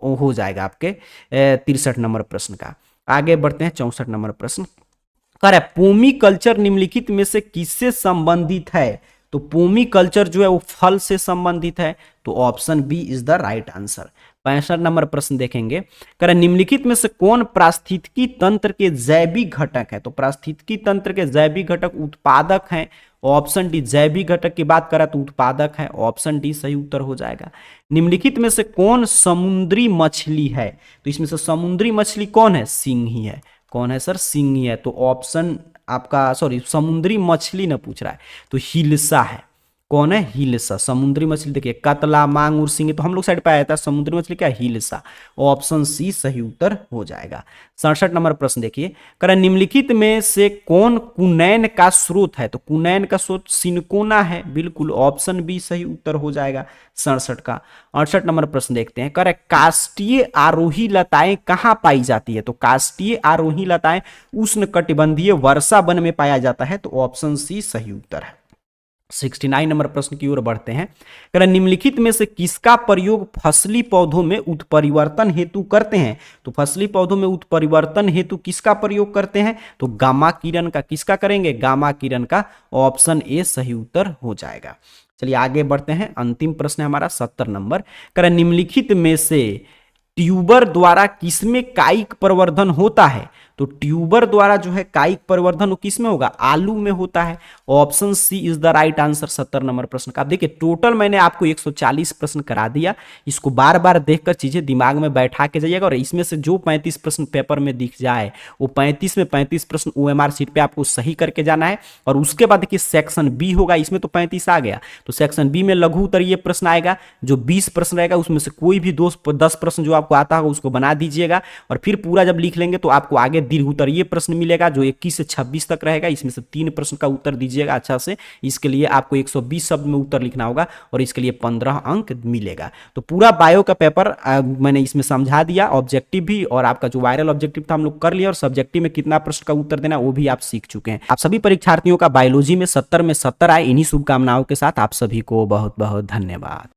हो जाएगा आपके 63 नंबर प्रश्न का। आगे बढ़ते हैं, 64 नंबर प्रश्न। कह रहा है पोमी कल्चर निम्नलिखित में से किससे संबंधित है। तो पोमी कल्चर जो है वो फल से संबंधित है। तो option B is the right answer. 65 number प्रश्न देखेंगे। कह रहे निम्नलिखित में से कौन पारिस्थितिकी तंत्र के जैविक घटक है। तो पारिस्थितिकी तंत्र के जैविक घटक उत्पादक हैं। Option D. जैविक घटक की बात करें तो उत्पादक है। ऑप्शन डी सही उत्तर हो जाएगा। निम्नलिखित में से कौन समुद्री मछली है। तो इसमें से समुद्री मछली कौन है, सिंही है। कौन है सर, सिंही है। तो ऑप्शन आपका सॉरी समुद्री मछली न पूछ रहा है, तो हिल्सा है। कौन है, हिल्सा। समुद्री मछली देखिए कतला, मांगुर, सिंह, तो हम लोग साइड पे आया था। समुद्री मछली क्या, हिल्सा। ऑप्शन सी सही उत्तर हो जाएगा। 67 नंबर प्रश्न देखिए। कह रहा निम्नलिखित में से कौन कुनैन का स्रोत है। तो कुनैन का स्रोत सिनकोना है, बिल्कुल। ऑप्शन बी सही उत्तर हो जाएगा 67 का। 68 नंबर प्रश्न देखते हैं। कह रहा काष्ठीय आरोही लताएं कहाँ पाई जाती है। तो काष्ठीय आरोही लताएं उष्णकटिबंधीय वर्षा वन में पाया जाता है। तो ऑप्शन सी सही उत्तर है। 69 नंबर प्रश्न की ओर बढ़ते हैं। कह रहा निम्नलिखित में से किसका प्रयोग फसली पौधों में उत्परिवर्तन हेतु करते हैं। तो फसली पौधों में उत्परिवर्तन हेतु किसका प्रयोग करते हैं। तो गामा किरण का। किसका करेंगे, गामा किरण का। ऑप्शन ए सही उत्तर हो जाएगा। चलिए आगे बढ़ते हैं। अंतिम प्रश्न है हमारा 70 नंबर। कह रहा निम्नलिखित में से ट्यूबर द्वारा किसमें कायिक प्रवर्धन होता है। तो ट्यूबर द्वारा जो है कायिक परिवर्धन किस में होगा, आलू में होता है। Option C is the right answer 70 number प्रश्न का। देखिए टोटल मैंने आपको 140 प्रश्न करा दिया। इसको बार बार देखकर चीजें दिमाग में बैठा के जाइएगा, और इसमें से जो 35 प्रश्न पेपर में दिख जाए वो 35 में 35 प्रश्न OMR शीट पे आपको सही करके जाना है। और उसके बाद देखिए सेक्शन बी होगा, इसमें तो 35 आ गया, तो सेक्शन बी में लघु उत्तरीय प्रश्न आएगा जो 20 प्रश्न रहेगा, उसमें से कोई भी 10 प्रश्न जो आपको आता होगा उसको बना दीजिएगा। और फिर पूरा जब लिख लेंगे तो आपको आगे दीर्घ उत्तरीय प्रश्न मिलेगा जो 21 से 26 तक रहेगा। इसमें से 3 प्रश्न का उत्तर दीजिएगा अच्छा से। इसके लिए आपको 120 शब्द में उत्तर लिखना होगा और इसके लिए 15 अंक मिलेगा। तो पूरा बायो का पेपर मैंने इसमें समझा दिया, ऑब्जेक्टिव भी, और आपका जो वायरल ऑब्जेक्टिव था हम लोग कर लिया, और सब्जेक्टिव में कितना प्रश्न का उत्तर देना वो भी आप सीख चुके हैं। आप सभी परीक्षार्थियों का बायोलॉजी में 70 में 70 आए, इन्हीं शुभकामनाओं के साथ आप सभी को बहुत बहुत धन्यवाद।